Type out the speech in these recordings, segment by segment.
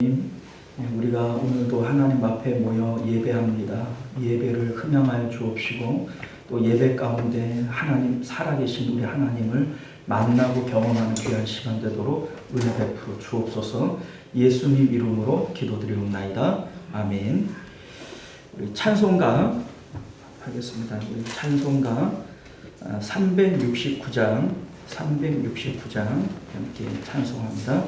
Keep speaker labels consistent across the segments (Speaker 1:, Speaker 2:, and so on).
Speaker 1: 우리가 오늘도 하나님 앞에 모여 예배합니다. 예배를 흠양하여 주옵시고 또 예배 가운데 하나님 살아계신 우리 하나님을 만나고 경험하는 귀한 시간 되도록 은혜 베풀어 주옵소서. 예수님 이름으로 기도드리옵나이다. 아멘. 우리 찬송가 하겠습니다. 우리 찬송가 369장 함께 찬송합니다.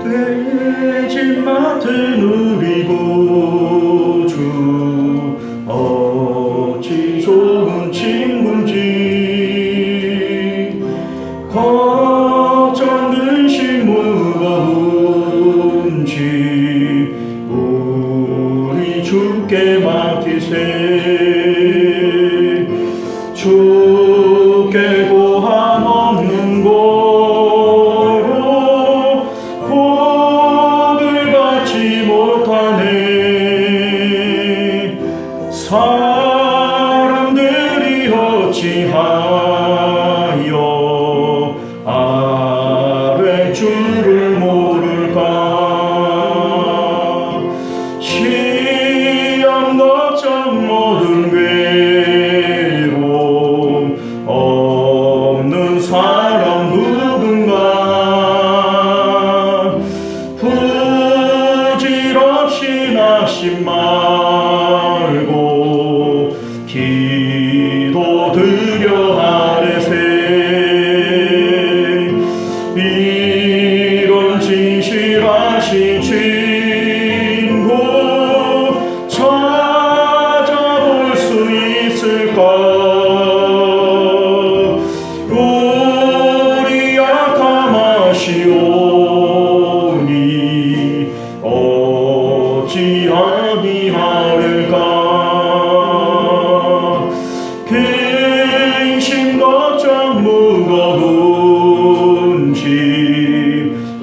Speaker 1: 돼지 맡은 우리 구주 어찌 좋은 친구인지 걱정 근심 무거운지 우리 주께 맡기세. 주께 고함 없는 고로 복을 받지 못하네. 사람들이 어찌하여 아뢰 주를 모를까. 시험 걱정 모든 괴로움 없는 사람 누군가. 부질없이 낙심 말고 기도드려 아뢰세. 이런 진실하신 친구 찾아볼 수 있을까. 우리 약함하시오니 어찌 아니하릴까. 근심 걱정 무거운지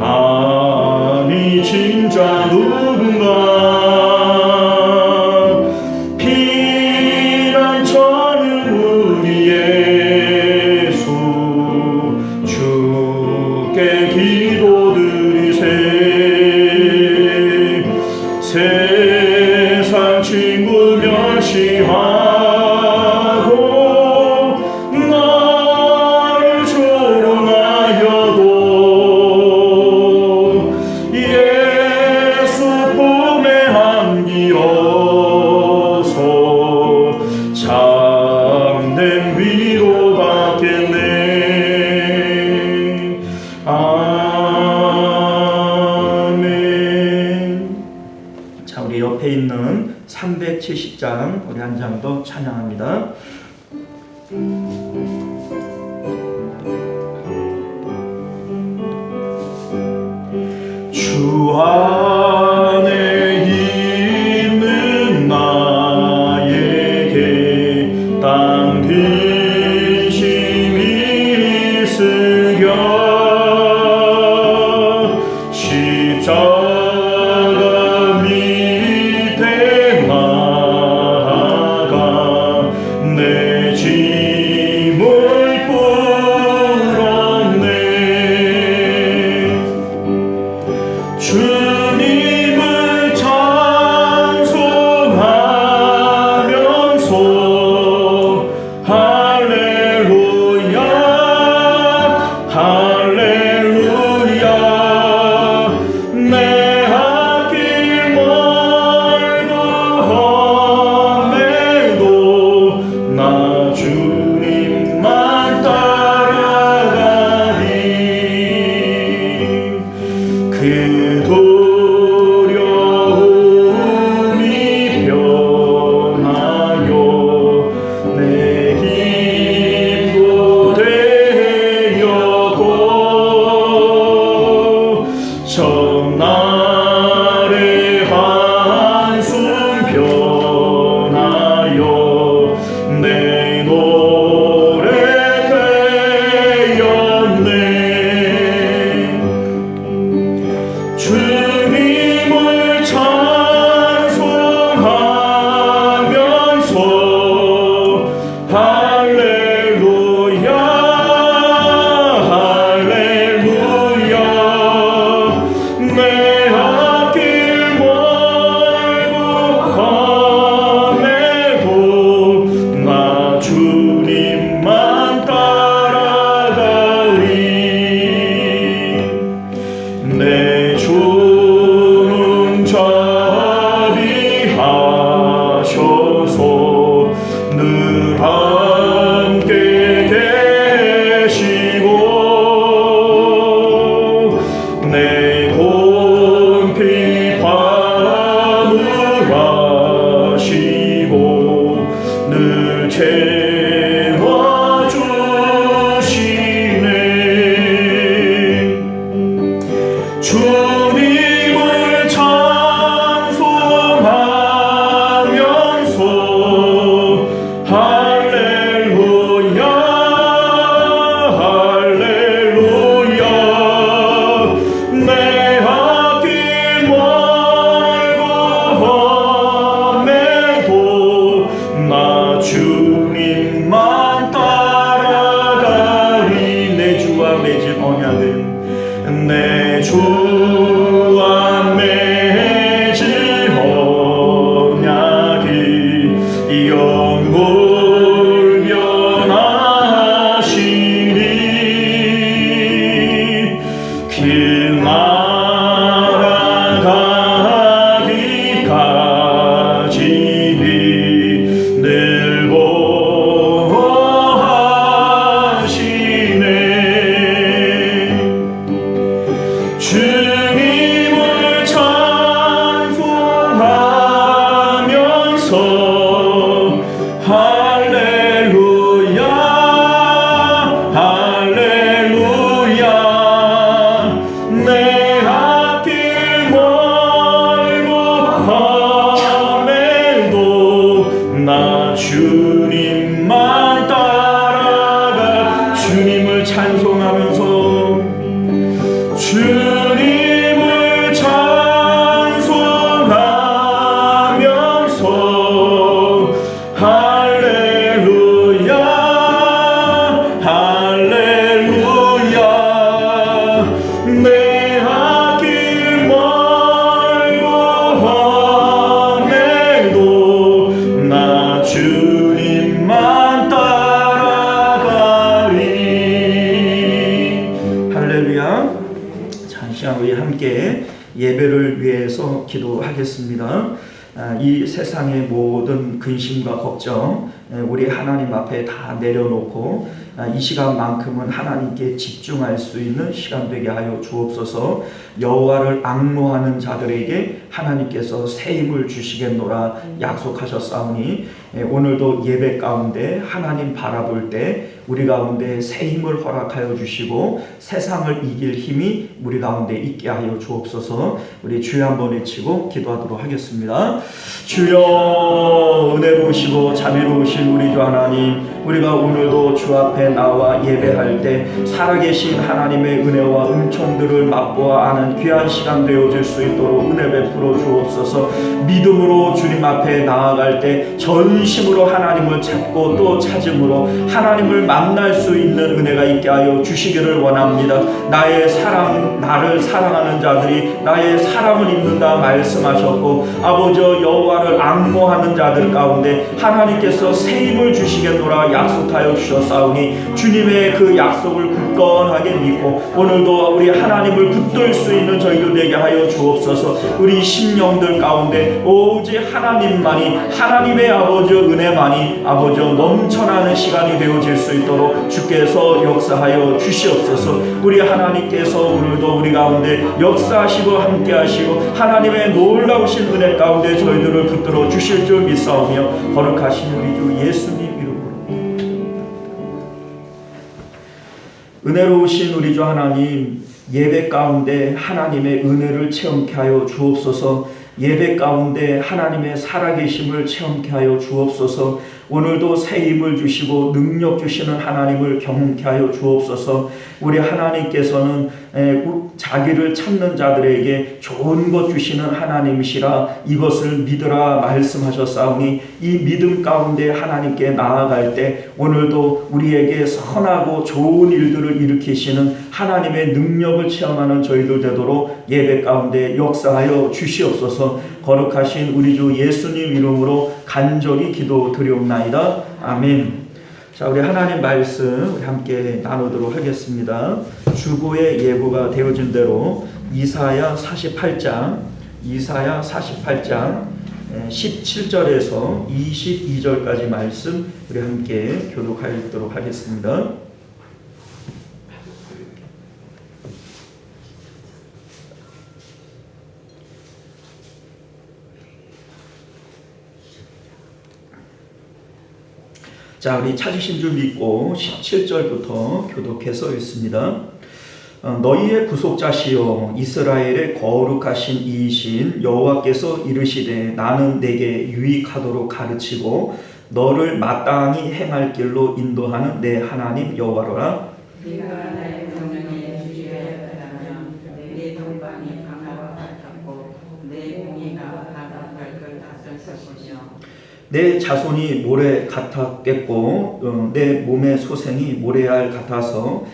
Speaker 1: 아니 진짜 누군가. 피난처는 우리 예수 주께 기도드리세. 세상 친구 멸시하고 나를 조롱하여도 예수 품에 안기어서 참된 위로 받겠네. 아멘. 자, 우리 옆에 있는 370장 우리 한 장 더 찬양합니다. 주 안에 있는 나에게 딴 근심이 있으랴. 십자가 밑에 나아가 내 짐을 풀었네. 주님을 찬송하면서 할렐루야 할렐루야. 내 앞길 멀고 험해도 나 주님만 따라가리. 그 두려움이 변하여 내 힘도 되었고 전날의 한숨 변하여 내 노래 되었네.
Speaker 2: 내 주는 자비하셔서 늘 함께 계시고 내 공피 파무하시고 늘 채워주시네. 주님을 찬송하면서 할렐루야 할렐루야 내 앞길 멀고 험해도 나 주님만 따라가리. 내 주와 맺은 언약은 내 주와 맺은 언약이 영불변하시니 길 나아가기까지니 늘 보호하시네. 주님을 찬송하면서 할렐루야 할렐루야 내 앞길 멀고 험해도 나 주님만 따라가. 주님을 찬송하면서 주님을 찬송하면서 할렐루야 할렐루야 내 앞길 멀고 험해도 나 주님만 따라가리. 할렐루야. 자, 이 시간 우리 함께 예배를 위해서 기도하겠습니다. 이 세상의 모든 근심과 걱정 우리 하나님 앞에 다 내려놓고 이 시간만큼은 하나님께 집중할 수 있는 시간 되게 하여 주옵소서. 여호와를 앙모하는 자들에게 하나님께서 새 힘을 주시겠노라 약속하셨사오니 오늘도 예배 가운데 하나님 바라볼 때 우리 가운데 새 힘을 허락하여 주시고 세상을 이길 힘이 우리 가운데 있게 하여 주옵소서. 우리 주여 한번 외치고 기도하도록 하겠습니다. 주여 은혜로우시고 자비로우신 우리 주 하나님, 우리가 오늘도 주 앞에 나와 예배할 때 살아계신 하나님의 은혜와 은총들을 맛보아 아는 귀한 시간 되어질 수 있도록 은혜 베풀어 주옵소서. 믿음으로 주님 앞에 나아갈 때 전심으로 하나님을 찾고 또 찾음으로 하나님을 만날 수 있는 은혜가 있게 하여 주시기를 원합니다. 나의 사랑, 나를 사랑하는 자들이 나의 사랑을 입는다 말씀하셨고, 아버지 여호와를 앙모하는 자들 가운데 하나님께서 새 힘을 주시겠노라 약속하여 주셨사오니 주님의 그 약속을 굳건하게 믿고 오늘도 우리 하나님을 붙들 수 있는 저희들 되게 하여 주옵소서. 우리 심령들 가운데 오직 하나님만이, 하나님의 아버지 은혜만이 아버지 넘쳐나는 시간이 되어질 수 있도록 주께서 역사하여 주시옵소서. 우리 하나님께서 오늘도 우리 가운데 역사하시고 함께 하시고 하나님의 놀라우신 은혜 가운데 저희들을 붙들어 주실 줄 믿사오며 거룩하신 우리 주 예수님 이름으로. 은혜로우신 우리 주 하나님, 예배 가운데 하나님의 은혜를 체험케 하여 주옵소서. 예배 가운데 하나님의 살아계심을 체험케 하여 주옵소서. 오늘도 새 힘을 주시고 능력 주시는 하나님을 경험케 하여 주옵소서. 우리 하나님께서는 자기를 찾는 자들에게 좋은 것 주시는 하나님이시라 이것을 믿으라 말씀하셨사오니 이 믿음 가운데 하나님께 나아갈 때 오늘도 우리에게 선하고 좋은 일들을 일으키시는 하나님의 능력을 체험하는 저희들 되도록 예배 가운데 역사하여 주시옵소서. 거룩하신 우리 주 예수님 이름으로 간절히 기도드리옵나이다. 아멘. 자, 우리 하나님 말씀 우리 함께 나누도록 하겠습니다. 주보의 예고가 되어진 대로 이사야 48장 17절에서 22절까지 말씀 우리 함께 교독하도록 하겠습니다. 자, 우리 찾으신 줄 믿고 17절부터 교독해서 읽습니다. 너희의 구속자시여 이스라엘의 거룩하신 이이신 여호와께서 이르시되 나는 내게 유익하도록 가르치고 너를 마땅히 행할 길로 인도하는 내 하나님 여호와로라.
Speaker 3: 네가 나의 명령에 주의하였다면 내 동방이 강화와 같았고 내 공의가 바다 발걸 같았을 것이며
Speaker 2: 내 자손이 모래 같았겠고 내 몸의 소생이 모래알 같아서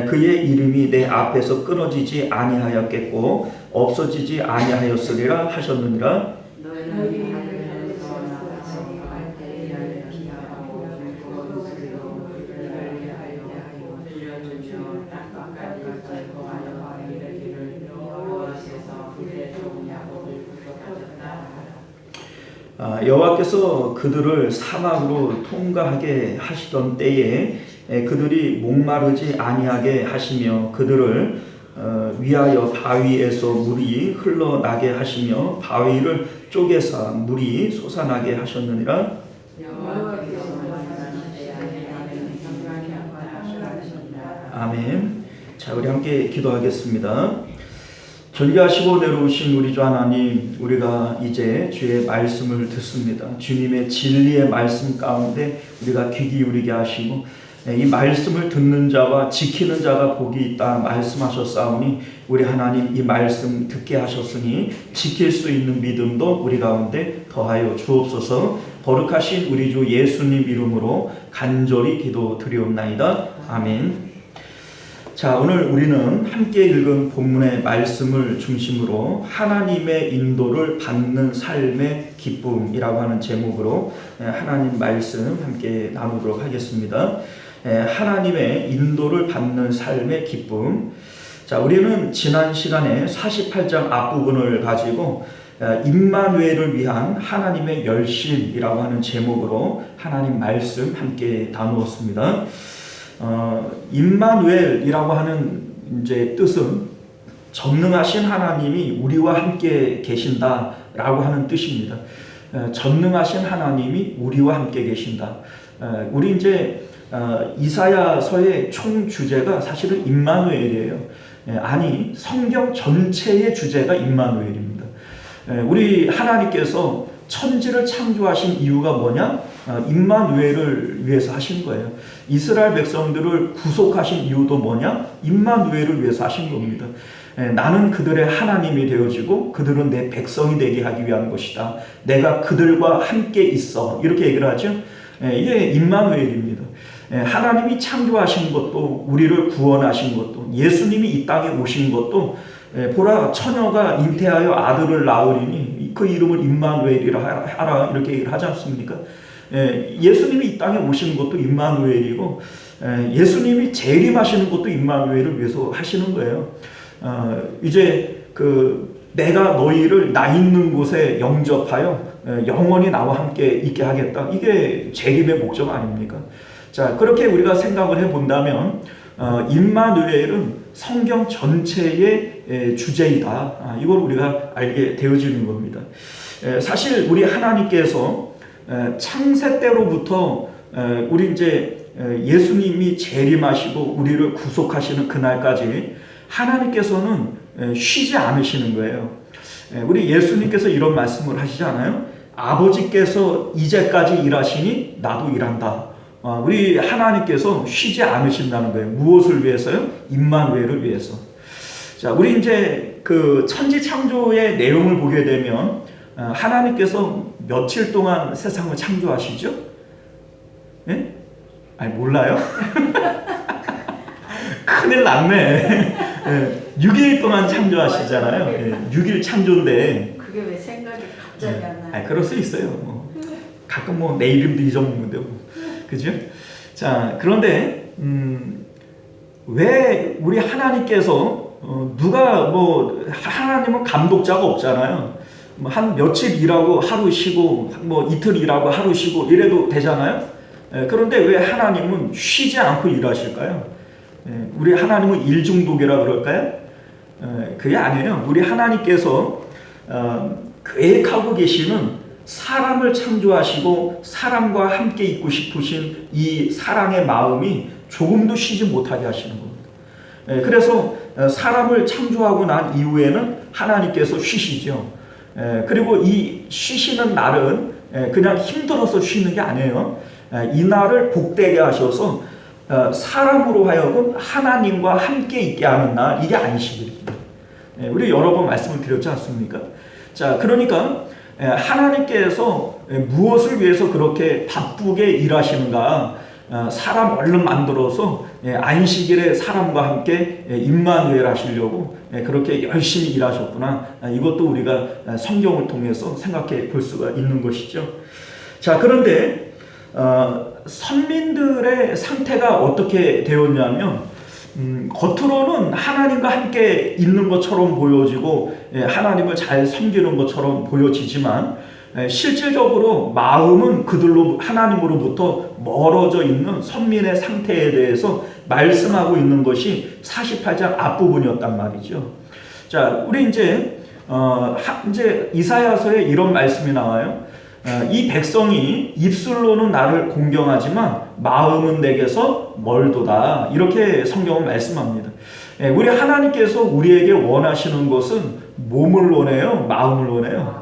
Speaker 2: 그의 이름이 내 앞에서 끊어지지 아니하였겠고 없어지지 아니하였으리라 하셨느니라.
Speaker 3: 너희는 하늘에서 나가서 갈대아를 기하고 굵고 소리로 그를 위하여 들려주며 땅끝까지 거하여 이르기를 여호와께서 그의 종 야곱을 구속하셨다 하라.
Speaker 2: 여호와께서 그들을 사막으로 통과하게 하시던 때에 그들이 목마르지 아니하게 하시며 그들을 위하여 바위에서 물이 흘러나게 하시며 바위를 쪼개사 물이 솟아나게 하셨느니라.
Speaker 3: 여호와께서 말하는 때에 평강이 하셨다.
Speaker 2: 아멘. 자, 우리 함께 기도하겠습니다. 존귀하시고 내려오신 우리 주 하나님, 우리가 이제 주의 말씀을 듣습니다. 주님의 진리의 말씀 가운데 우리가 귀 기울이게 하시고 이 말씀을 듣는 자와 지키는 자가 복이 있다 말씀하셨사오니 우리 하나님 이 말씀 듣게 하셨으니 지킬 수 있는 믿음도 우리 가운데 더하여 주옵소서. 거룩하신 우리 주 예수님 이름으로 간절히 기도드리옵나이다. 아멘. 자, 오늘 우리는 함께 읽은 본문의 말씀을 중심으로 하나님의 인도를 받는 삶의 기쁨이라고 하는 제목으로 하나님 말씀 함께 나누도록 하겠습니다. 하나님의 인도를 받는 삶의 기쁨. 자, 우리는 지난 시간에 48장 앞부분을 가지고 임마누엘을 위한 하나님의 열심이라고 하는 제목으로 하나님 말씀 함께 나누었습니다. 임마누엘이라고 하는 이제 뜻은 전능하신 하나님이 우리와 함께 계신다라고 하는 뜻입니다. 전능하신 하나님이 우리와 함께 계신다. 우리 이제 이사야서의 총 주제가 사실은 임마누엘이에요. 아니, 성경 전체의 주제가 임마누엘입니다. 우리 하나님께서 천지를 창조하신 이유가 뭐냐? 임마누엘을 위해서 하신 거예요. 이스라엘 백성들을 구속하신 이유도 뭐냐? 임마누엘을 위해서 하신 겁니다. 나는 그들의 하나님이 되어지고 그들은 내 백성이 되게 하기 위한 것이다. 내가 그들과 함께 있어. 이렇게 얘기를 하죠. 이게 임마누엘입니다. 하나님이 창조하신 것도 우리를 구원하신 것도 예수님이 이 땅에 오신 것도 보라 처녀가 잉태하여 아들을 낳으리니 그 이름을 임마누엘이라 하라 이렇게 얘기를 하지 않습니까? 예수님이 이 땅에 오신 것도 임마누엘이고 예수님이 재림하시는 것도 임마누엘을 위해서 하시는 거예요. 이제 내가 너희를 나 있는 곳에 영접하여 영원히 나와 함께 있게 하겠다. 이게 재림의 목적 아닙니까? 자, 그렇게 우리가 생각을 해본다면 임마누엘은 성경 전체의 주제이다. 이걸 우리가 알게 되어지는 겁니다. 사실 우리 하나님께서 창세 때로부터 우리 이제 예수님이 재림하시고 우리를 구속하시는 그날까지 하나님께서는 쉬지 않으시는 거예요. 우리 예수님께서 이런 말씀을 하시잖아요. 아버지께서 이제까지 일하시니 나도 일한다. 우리 하나님께서 쉬지 않으신다는 거예요. 무엇을 위해서요? 임마누엘을 위해서. 자, 우리 이제 천지 창조의 내용을 보게 되면 하나님께서 며칠 동안 세상을 창조하시죠? 예? 아니, 몰라요? 큰일 났네. 6일 동안 창조하시잖아요. 6일 창조인데.
Speaker 3: 그게 왜 생각이 갑자기 안 나요?
Speaker 2: 그럴 수 있어요. 가끔 내 이름도 잊어먹는데. 그죠? 자, 그런데 왜 우리 하나님께서 누가 뭐 하나님은 감독자가 없잖아요. 뭐 한 며칠 일하고 하루 쉬고 뭐 이틀 일하고 하루 쉬고 이래도 되잖아요. 그런데 왜 하나님은 쉬지 않고 일하실까요? 우리 하나님은 일 중독이라 그럴까요? 그게 아니에요. 우리 하나님께서 계획하고 계시는 사람을 창조하시고 사람과 함께 있고 싶으신 이 사랑의 마음이 조금도 쉬지 못하게 하시는 겁니다. 그래서 사람을 창조하고 난 이후에는 하나님께서 쉬시죠. 그리고 이 쉬시는 날은 그냥 힘들어서 쉬는 게 아니에요. 이 날을 복되게 하셔서 사람으로 하여금 하나님과 함께 있게 하는 날, 이게 안식일입니다. 우리 여러 번 말씀을 드렸지 않습니까? 자, 그러니까 하나님께서 무엇을 위해서 그렇게 바쁘게 일하시는가? 사람 얼른 만들어서 안식일에 사람과 함께 임마누엘 하시려고 그렇게 열심히 일하셨구나. 이것도 우리가 성경을 통해서 생각해 볼 수가 있는 것이죠. 자, 그런데 선민들의 상태가 어떻게 되었냐면 겉으로는 하나님과 함께 있는 것처럼 보여지고 하나님을 잘 섬기는 것처럼 보여지지만 실질적으로 마음은 그들로 하나님으로부터 멀어져 있는 선민의 상태에 대해서 말씀하고 있는 것이 48장 앞부분이었단 말이죠. 자, 우리 이제 이사야서에 이런 말씀이 나와요. 이 백성이 입술로는 나를 공경하지만 마음은 내게서 멀도다. 이렇게 성경은 말씀합니다. 우리 하나님께서 우리에게 원하시는 것은 몸을 원해요? 마음을 원해요?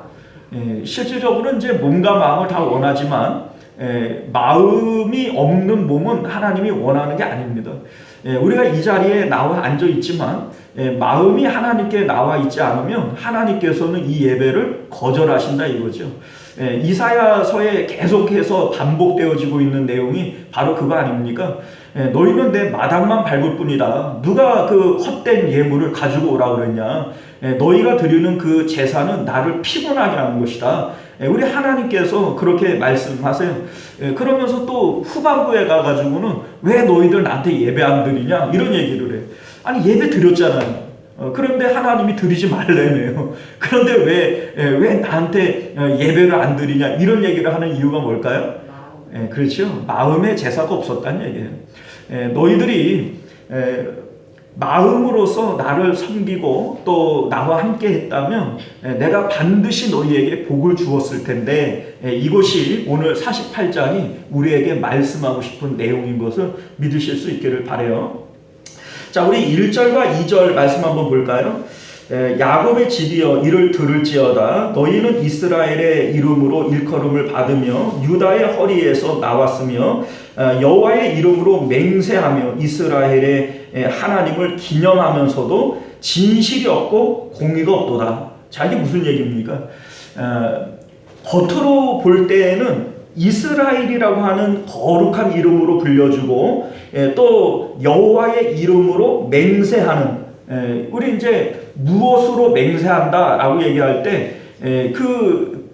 Speaker 2: 실질적으로 이제 몸과 마음을 다 원하지만 마음이 없는 몸은 하나님이 원하는 게 아닙니다. 우리가 이 자리에 나와 앉아 있지만 마음이 하나님께 나와 있지 않으면 하나님께서는 이 예배를 거절하신다 이거죠. 이사야서에 계속해서 반복되어지고 있는 내용이 바로 그거 아닙니까? 너희는 내 마당만 밟을 뿐이다. 누가 그 헛된 예물을 가지고 오라 그랬냐? 너희가 드리는 그 제사는 나를 피곤하게 하는 것이다. 우리 하나님께서 그렇게 말씀하세요. 그러면서 또 후반부에 가가지고는 왜 너희들 나한테 예배 안 드리냐? 이런 얘기를 해. 아니, 예배 드렸잖아요. 그런데 하나님이 드리지 말래네요. 그런데 왜 나한테 예배를 안 드리냐? 이런 얘기를 하는 이유가 뭘까요? 그렇죠. 마음의 제사가 없었다는 얘기예요. 너희들이 마음으로서 나를 섬기고 또 나와 함께 했다면 내가 반드시 너희에게 복을 주었을 텐데 이것이 오늘 48장이 우리에게 말씀하고 싶은 내용인 것을 믿으실 수 있기를 바라요. 자, 우리 1절과 2절 말씀 한번 볼까요? 야곱의 집이여 이를 들을지어다. 너희는 이스라엘의 이름으로 일컬음을 받으며 유다의 허리에서 나왔으며 여호와의 이름으로 맹세하며 이스라엘의 하나님을 기념하면서도 진실이 없고 공의가 없도다. 자, 이게 무슨 얘기입니까? 겉으로 볼 때에는 이스라엘이라고 하는 거룩한 이름으로 불려주고 또 여호와의 이름으로 맹세하는, 우리 이제 무엇으로 맹세한다라고 얘기할 때 그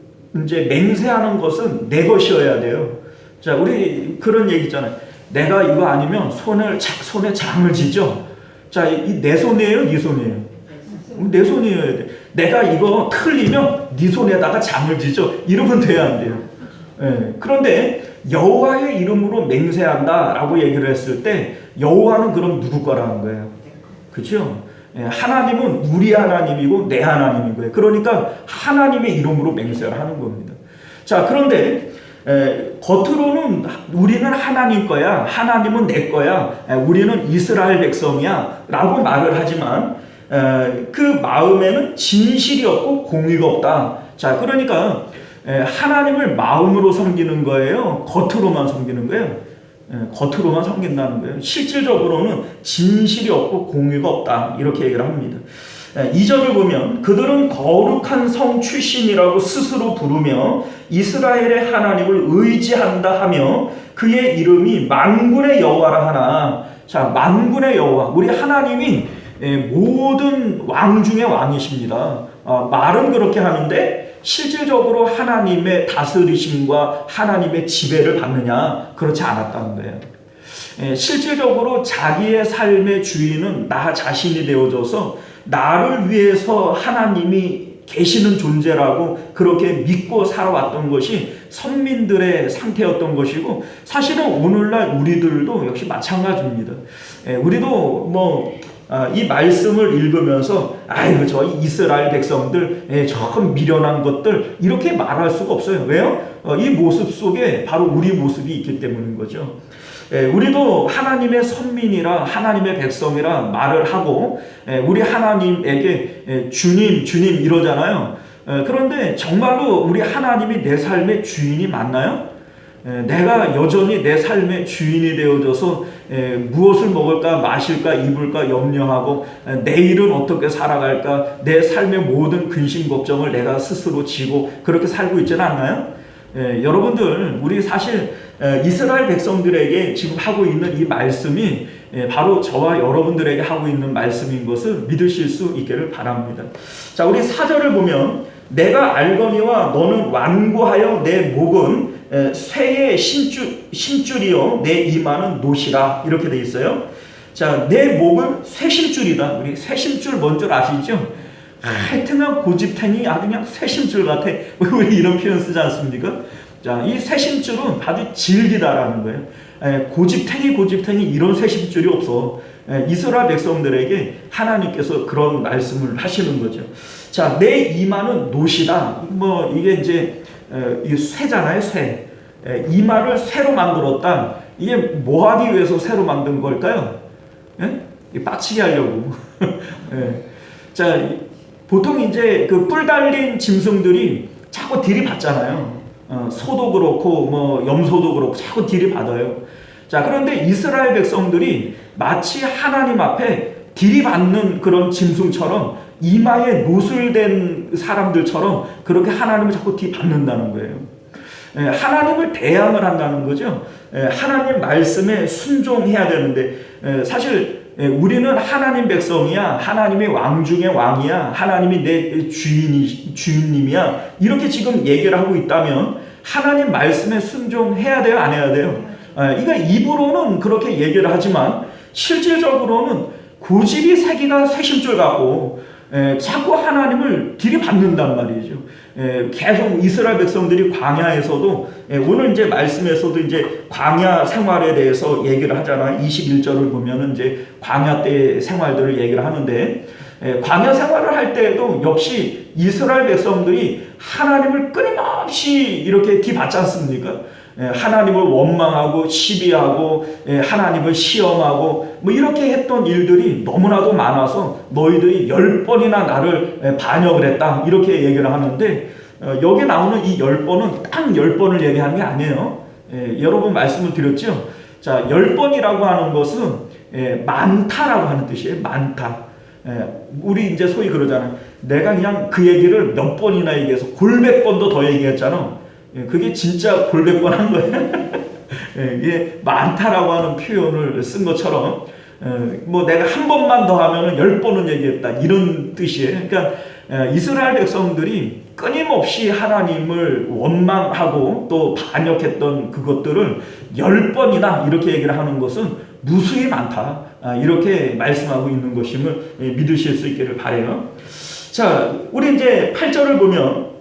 Speaker 2: 이제 맹세하는 것은 내 것이어야 돼요. 자, 우리 그런 얘기 있잖아요. 내가 이거 아니면 손에 장을 지죠. 자, 이 내 손이에요, 네 손이에요? 내 손이어야 돼. 내가 이거 틀리면 네 손에다가 장을 지죠. 이러면 돼야 안 돼요. 그런데 여호와의 이름으로 맹세한다라고 얘기를 했을 때 여호와는 그럼 누구 거라는 거예요? 그렇죠? 하나님은 우리 하나님이고 내 하나님이고요. 그러니까 하나님의 이름으로 맹세를 하는 겁니다. 자, 그런데 겉으로는 우리는 하나님 거야, 하나님은 내 거야, 우리는 이스라엘 백성이야 라고 말을 하지만 그 마음에는 진실이 없고 공의가 없다. 자, 그러니까 하나님을 마음으로 섬기는 거예요? 겉으로만 섬기는 거예요? 겉으로만 섬긴다는 거예요. 실질적으로는 진실이 없고 공의가 없다. 이렇게 얘기를 합니다. 2절을 보면 그들은 거룩한 성 출신이라고 스스로 부르며 이스라엘의 하나님을 의지한다 하며 그의 이름이 만군의 여호와라 하나. 자, 만군의 여호와, 우리 하나님이 모든 왕 중에 왕이십니다. 말은 그렇게 하는데 실질적으로 하나님의 다스리심과 하나님의 지배를 받느냐? 그렇지 않았다는 거예요. 실질적으로 자기의 삶의 주인은 나 자신이 되어져서 나를 위해서 하나님이 계시는 존재라고 그렇게 믿고 살아왔던 것이 선민들의 상태였던 것이고, 사실은 오늘날 우리들도 역시 마찬가지입니다. 우리도 이 말씀을 읽으면서 아이고 저 이스라엘 백성들 저 미련한 것들 이렇게 말할 수가 없어요. 왜요? 이 모습 속에 바로 우리 모습이 있기 때문인 거죠. 우리도 하나님의 선민이라 하나님의 백성이라 말을 하고 우리 하나님에게 주님 주님 이러잖아요. 그런데 정말로 우리 하나님이 내 삶의 주인이 맞나요? 내가 여전히 내 삶의 주인이 되어져서 무엇을 먹을까 마실까 입을까 염려하고 내일은 어떻게 살아갈까 내 삶의 모든 근심 걱정을 내가 스스로 지고 그렇게 살고 있지는 않나요? 여러분들 우리 사실 이스라엘 백성들에게 지금 하고 있는 이 말씀이 바로 저와 여러분들에게 하고 있는 말씀인 것을 믿으실 수 있기를 바랍니다. 자, 우리 4절을 보면 내가 알거니와 너는 완고하여 내 목은 쇠의 심줄이요 내 이마는 노시라 이렇게 돼 있어요. 자, 내 목은 쇠심줄이다. 우리 쇠심줄 뭔 줄 아시죠? 하여튼간 고집탱이 아주 그냥 쇠심줄 같아. 우리 이런 표현 쓰지 않습니까? 자, 이 쇠심줄은 아주 질기다라는 거예요. 고집탱이 이런 쇠심줄이 없어. 이스라엘 백성들에게 하나님께서 그런 말씀을 하시는 거죠. 자, 내 이마는 노시다. 이게 이제 이 쇠잖아요, 쇠. 이마를 쇠로 만들었다. 이게 뭐 하기 위해서 쇠로 만든 걸까요? 빡치게 하려고. 자, 보통 이제 그 뿔 달린 짐승들이 자꾸 들이받잖아요. 소도 그렇고 염소도 그렇고 자꾸 들이받아요. 자, 그런데 이스라엘 백성들이 마치 하나님 앞에 들이받는 그런 짐승처럼 이마에 노술된 사람들처럼 그렇게 하나님을 자꾸 들이받는다는 거예요. 하나님을 대항을 한다는 거죠. 하나님 말씀에 순종해야 되는데 사실 우리는 하나님 백성이야, 하나님의 왕 중의 왕이야, 하나님이 내 주인님이야 이렇게 지금 얘기를 하고 있다면 하나님 말씀에 순종해야 돼요, 안 해야 돼요? 이거 입으로는 그렇게 얘기를 하지만 실질적으로는 고집이 색이나 쇠심줄 같고 자꾸 하나님을 들이받는단 말이죠. 계속 이스라엘 백성들이 광야에서도 오늘 이제 말씀에서도 이제 광야 생활에 대해서 얘기를 하잖아요. 21절을 보면은 이제 광야 때 생활들을 얘기를 하는데 광야 생활을 할 때에도 역시 이스라엘 백성들이 하나님을 끊임없이 이렇게 뒤받지 않습니까? 하나님을 원망하고 시비하고 하나님을 시험하고 이렇게 했던 일들이 너무나도 많아서 너희들이 10번이나 나를 반역을 했다 이렇게 얘기를 하는데 여기 나오는 이 10번은 딱 10번을 얘기하는 게 아니에요. 여러분 말씀을 드렸죠. 자, 10번이라고 하는 것은 많다라고 하는 뜻이에요. 많다. 우리 이제 소위 그러잖아요. 내가 그냥 그 얘기를 몇 번이나 얘기해서 골백 번도 더 얘기했잖아. 그게 진짜 골백 번 한 거예요. 이게 많다라고 하는 표현을 쓴 것처럼 내가 한 번만 더 하면 10번은 얘기했다 이런 뜻이에요. 그러니까 이스라엘 백성들이 끊임없이 하나님을 원망하고 또 반역했던 그것들을 10번이나 이렇게 얘기를 하는 것은 무수히 많다 이렇게 말씀하고 있는 것임을 믿으실 수 있기를 바라요. 자, 우리 이제 8절을 보면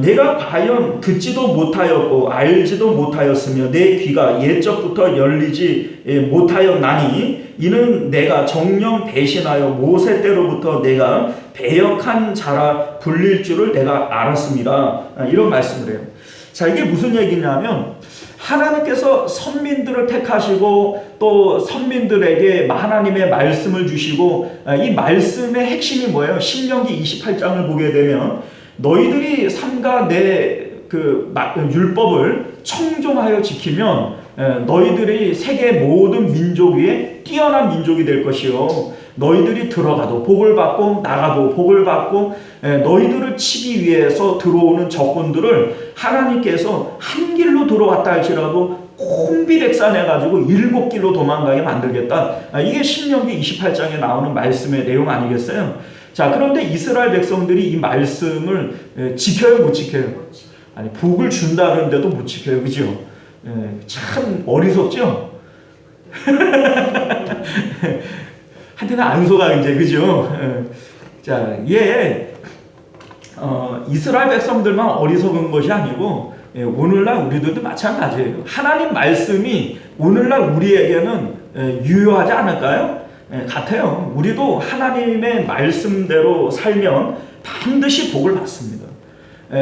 Speaker 2: 내가 과연 듣지도 못하였고 알지도 못하였으며 내 귀가 옛적부터 열리지 못하였나니 이는 내가 정령 배신하여 모세 때로부터 내가 배역한 자라 불릴 줄을 내가 알았습니다. 이런 말씀을 해요. 자, 이게 무슨 얘기냐면 하나님께서 선민들을 택하시고 또 선민들에게 하나님의 말씀을 주시고 이 말씀의 핵심이 뭐예요? 신명기 28장을 보게 되면 너희들이 삼가 내 그 율법을 청종하여 지키면 너희들이 세계 모든 민족 위에 뛰어난 민족이 될 것이요 너희들이 들어가도 복을 받고 나가도 복을 받고 너희들을 치기 위해서 들어오는 적군들을 하나님께서 한 길로 들어왔다 할지라도 혼비백산해가지고 7길로 도망가게 만들겠다. 이게 신명기 28장에 나오는 말씀의 내용 아니겠어요? 자, 그런데 이스라엘 백성들이 이 말씀을 지켜요, 못 지켜요? 아니, 복을 준다는데도 못 지켜요, 그죠? 참 어리석죠? 하여튼 안소가 이제 그죠? 자, 이스라엘 백성들만 어리석은 것이 아니고 오늘날 우리들도 마찬가지예요. 하나님 말씀이 오늘날 우리에게는 유효하지 않을까요? 같아요. 우리도 하나님의 말씀대로 살면 반드시 복을 받습니다.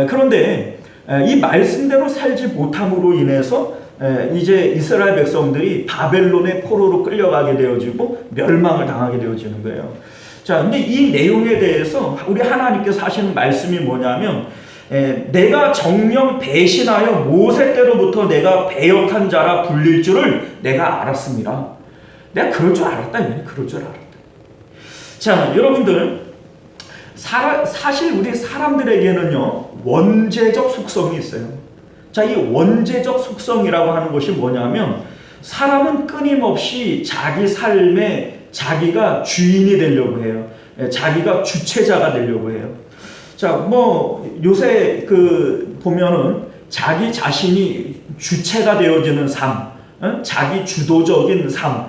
Speaker 2: 그런데 이 말씀대로 살지 못함으로 인해서 이제 이스라엘 백성들이 바벨론의 포로로 끌려가게 되어지고 멸망을 당하게 되어지는 거예요. 자, 근데 이 내용에 대해서 우리 하나님께서 하시는 말씀이 뭐냐면 내가 정령 배신하여 모세 때로부터 내가 배역한 자라 불릴 줄을 내가 알았습니다. 내가 그럴 줄 알았다. 그럴 줄 알았다. 자, 여러분들 사실 우리 사람들에게는요 원죄적 속성이 있어요. 자, 이 원죄적 속성이라고 하는 것이 뭐냐면 사람은 끊임없이 자기 삶에 자기가 주인이 되려고 해요. 자기가 주체자가 되려고 해요. 자, 뭐 요새 보면은 자기 자신이 주체가 되어지는 삶, 자기 주도적인 삶,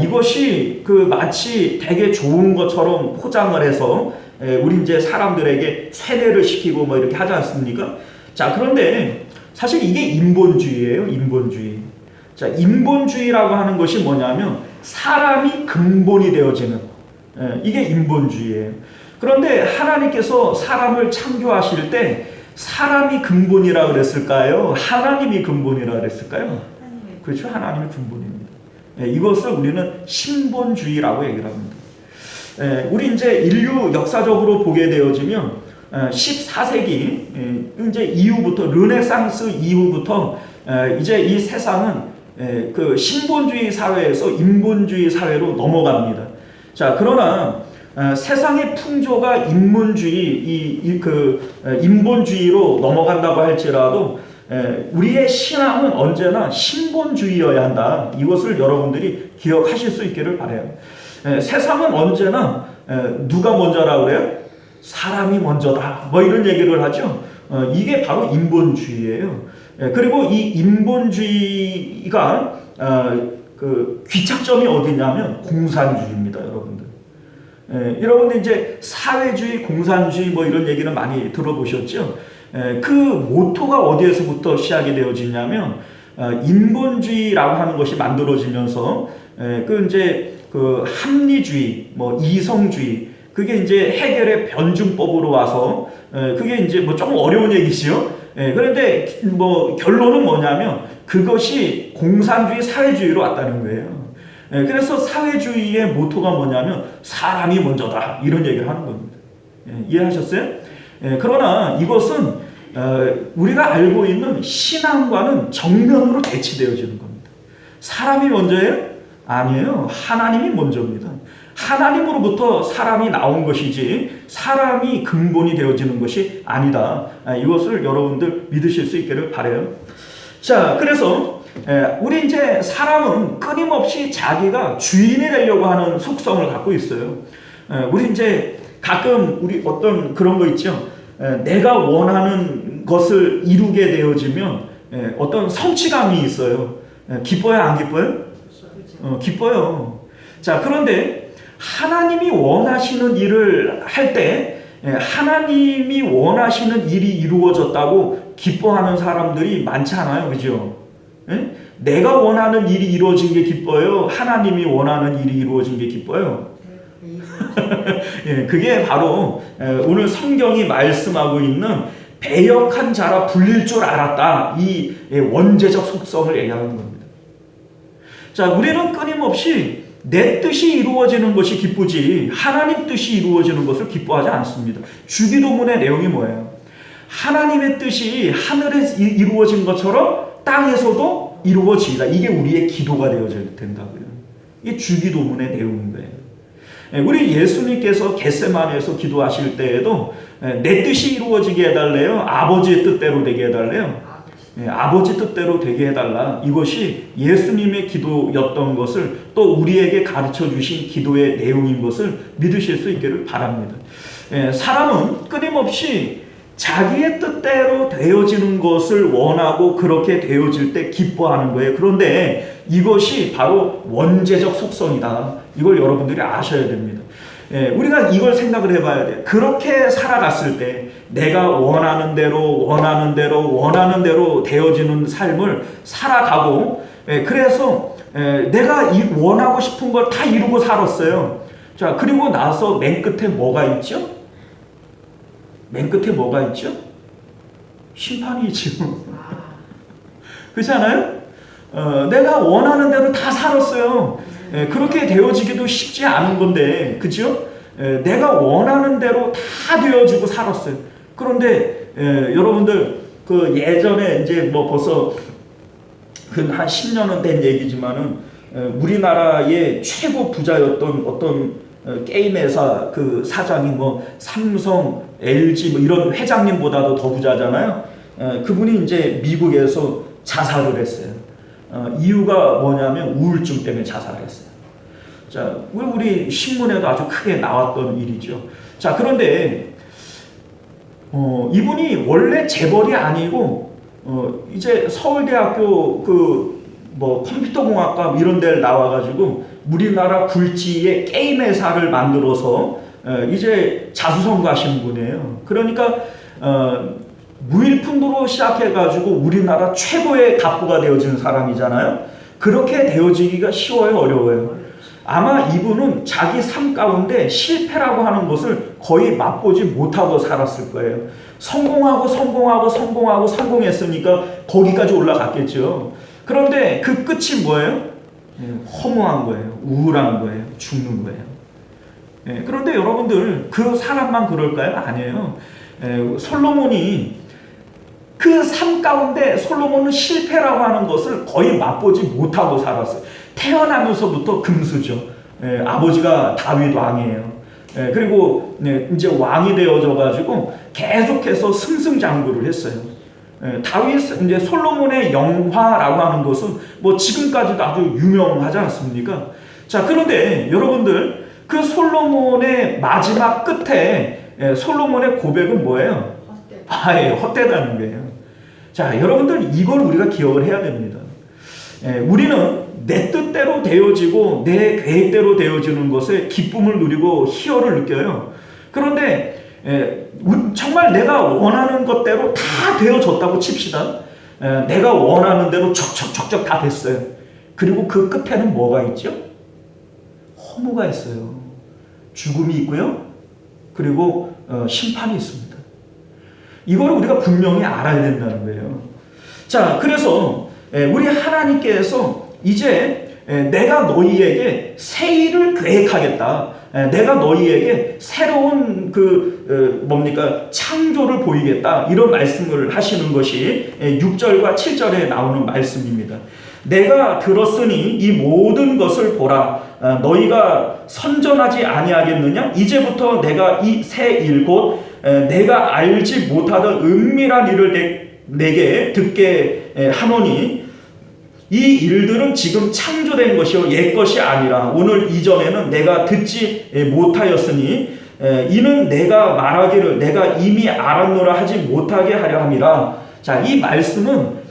Speaker 2: 이것이 마치 되게 좋은 것처럼 포장을 해서 우리 이제 사람들에게 세뇌를 시키고 뭐 이렇게 하지 않습니까? 자, 그런데 사실 이게 인본주의예요. 인본주의. 자, 인본주의라고 하는 것이 뭐냐면 사람이 근본이 되어지는 이게 인본주의예요. 그런데 하나님께서 사람을 창조하실 때 사람이 근본이라 그랬을까요? 하나님이 근본이라 그랬을까요? 그렇죠. 하나님이 근본입니다. 이것을 우리는 신본주의라고 얘기를 합니다. 우리 이제 인류 역사적으로 보게 되어지면 14세기 이제 이후부터 르네상스 이후부터 이제 이 세상은 신본주의 사회에서 인본주의 사회로 넘어갑니다. 자, 그러나 세상의 풍조가 인본주의로 넘어간다고 할지라도 우리의 신앙은 언제나 신본주의여야 한다. 이것을 여러분들이 기억하실 수 있기를 바라요. 세상은 언제나 누가 먼저라고 그래요? 사람이 먼저다. 뭐 이런 얘기를 하죠. 이게 바로 인본주의예요. 그리고 이 인본주의가 귀착점이 어디냐면 공산주의입니다, 여러분들. 여러분들 이제 사회주의, 공산주의 뭐 이런 얘기는 많이 들어보셨죠? 그 모토가 어디에서부터 시작이 되어지냐면 인본주의라고 하는 것이 만들어지면서 합리주의, 뭐 이성주의, 그게 이제 해결의 변증법으로 와서 그게 이제 뭐 조금 어려운 얘기지요. 그런데 뭐 결론은 뭐냐면 그것이 공산주의, 사회주의로 왔다는 거예요. 그래서 사회주의의 모토가 뭐냐면 사람이 먼저다 이런 얘기를 하는 겁니다. 이해하셨어요? 그러나 이것은 우리가 알고 있는 신앙과는 정면으로 대치되어지는 겁니다. 사람이 먼저예요? 아니에요. 하나님이 먼저입니다. 하나님으로부터 사람이 나온 것이지 사람이 근본이 되어지는 것이 아니다. 이것을 여러분들 믿으실 수 있기를 바라요. 자, 그래서 우리 이제 사람은 끊임없이 자기가 주인이 되려고 하는 속성을 갖고 있어요. 우리 이제 가끔 우리 어떤 그런 거 있죠. 내가 원하는 것을 이루게 되어지면 어떤 성취감이 있어요. 기뻐요, 안 기뻐요? 기뻐요. 자, 그런데 하나님이 원하시는 일을 할 때 하나님이 원하시는 일이 이루어졌다고 기뻐하는 사람들이 많지 않아요. 그죠? 내가 원하는 일이 이루어진 게 기뻐요? 하나님이 원하는 일이 이루어진 게 기뻐요? 그게 바로 오늘 성경이 말씀하고 있는 배역한 자라 불릴 줄 알았다. 이 원죄적 속성을 얘기하는 겁니다. 자, 우리는 끊임없이 내 뜻이 이루어지는 것이 기쁘지 하나님 뜻이 이루어지는 것을 기뻐하지 않습니다. 주기도문의 내용이 뭐예요? 하나님의 뜻이 하늘에 이루어진 것처럼 땅에서도 이루어지라. 이게 우리의 기도가 되어져야 된다고요. 이게 주기도문의 내용인 거예요. 우리 예수님께서 겟세마네에서 기도하실 때에도 내 뜻이 이루어지게 해달래요? 아버지의 뜻대로 되게 해달래요? 아버지 뜻대로 되게 해달라. 이것이 예수님의 기도였던 것을 또 우리에게 가르쳐 주신 기도의 내용인 것을 믿으실 수 있기를 바랍니다. 사람은 끊임없이 자기의 뜻대로 되어지는 것을 원하고 그렇게 되어질 때 기뻐하는 거예요. 그런데 이것이 바로 원죄적 속성이다. 이걸 여러분들이 아셔야 됩니다. 우리가 이걸 생각을 해봐야 돼요. 그렇게 살아갔을 때 내가 원하는 대로 되어지는 삶을 살아가고, 그래서 내가 원하고 싶은 걸 다 이루고 살았어요. 자, 그리고 나서 맨 끝에 뭐가 있죠? 맨 끝에 뭐가 있죠? 심판이 있죠. 그렇지 않아요? 내가 원하는 대로 다 살았어요. 그렇게 되어지기도 쉽지 않은 건데, 그죠? 내가 원하는 대로 다 되어지고 살았어요. 그런데 여러분들 그 예전에 이제 뭐 벌써 한 10년은 된 얘기지만은 우리나라의 최고 부자였던 어떤 게임 회사 그 사장이 뭐 삼성, LG 뭐 이런 회장님보다도 더 부자잖아요. 그분이 이제 미국에서 자살을 했어요. 이유가 뭐냐면 우울증 때문에 자살을 했어요. 자, 우리 신문에도 아주 크게 나왔던 일이죠. 자, 그런데 이분이 원래 재벌이 아니고 이제 서울대학교 그 뭐 컴퓨터공학과 이런 데를 나와가지고 우리나라 굴지의 게임 회사를 만들어서 이제 자수성가하신 분이에요. 그러니까 무일푼으로 시작해가지고 우리나라 최고의 갑부가 되어진 사람이잖아요. 그렇게 되어지기가 쉬워요, 어려워요? 아마 이분은 자기 삶 가운데 실패라고 하는 것을 거의 맛보지 못하고 살았을 거예요. 성공했으니까 거기까지 올라갔겠죠. 그런데 그 끝이 뭐예요? 허무한 거예요. 우울한 거예요. 죽는 거예요. 그런데 여러분들 그 사람만 그럴까요? 아니에요. 솔로몬이 그 삶 가운데 솔로몬은 실패라고 하는 것을 거의 맛보지 못하고 살았어요. 태어나면서부터 금수저. 아버지가 다윗 왕이에요. 그리고 이제 왕이 되어져 가지고 계속해서 승승장구를 했어요. 다윗 이제 솔로몬의 영화라고 하는 것은 뭐 지금까지도 아주 유명하지 않습니까? 자, 그런데 여러분들 그 솔로몬의 마지막 끝에 솔로몬의 고백은 뭐예요? 헛되다는 거예요. 자, 여러분들 이걸 우리가 기억을 해야 됩니다. 우리는 내 뜻대로 되어지고 내 계획대로 되어지는 것에 기쁨을 누리고 희열을 느껴요. 그런데 정말 내가 원하는 것대로 다 되어졌다고 칩시다. 내가 원하는 대로 척척척척 다 됐어요. 그리고 그 끝에는 뭐가 있죠? 허무가 있어요. 죽음이 있고요. 그리고 심판이 있습니다. 이걸 우리가 분명히 알아야 된다는 거예요. 자, 그래서 우리 하나님께서 이제 내가 너희에게 새 일을 계획하겠다. 내가 너희에게 새로운 창조를 보이겠다. 이런 말씀을 하시는 것이 6절과 7절에 나오는 말씀입니다. 내가 들었으니 이 모든 것을 보라. 너희가 선전하지 아니하겠느냐? 이제부터 내가 이 새 일 곧 내가 알지 못하던 은밀한 일을 내게 듣게 하노니 이 일들은 지금 창조된 것이요 옛 것이 아니라 오늘 이전에는 내가 듣지 못하였으니 이는 내가 말하기를 내가 이미 알았노라 하지 못하게 하려 함이라. 자, 이 말씀은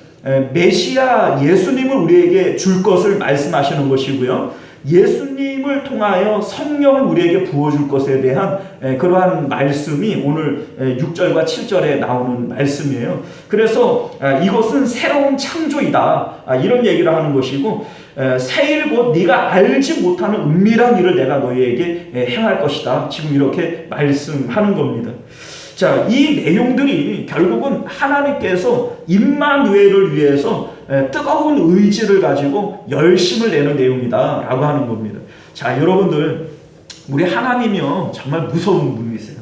Speaker 2: 메시아 예수님을 우리에게 줄 것을 말씀하시는 것이고요. 예수님을 통하여 성령을 우리에게 부어줄 것에 대한 그러한 말씀이 오늘 6절과 7절에 나오는 말씀이에요. 그래서 이것은 새로운 창조이다. 이런 얘기를 하는 것이고 새 일 곧 네가 알지 못하는 은밀한 일을 내가 너희에게 행할 것이다. 지금 이렇게 말씀하는 겁니다. 자, 이 내용들이 결국은 하나님께서 임마누엘을 위해서 뜨거운 의지를 가지고 열심을 내는 내용이다 라고 하는 겁니다. 자, 여러분들 우리 하나님이요 정말 무서운 분이세요.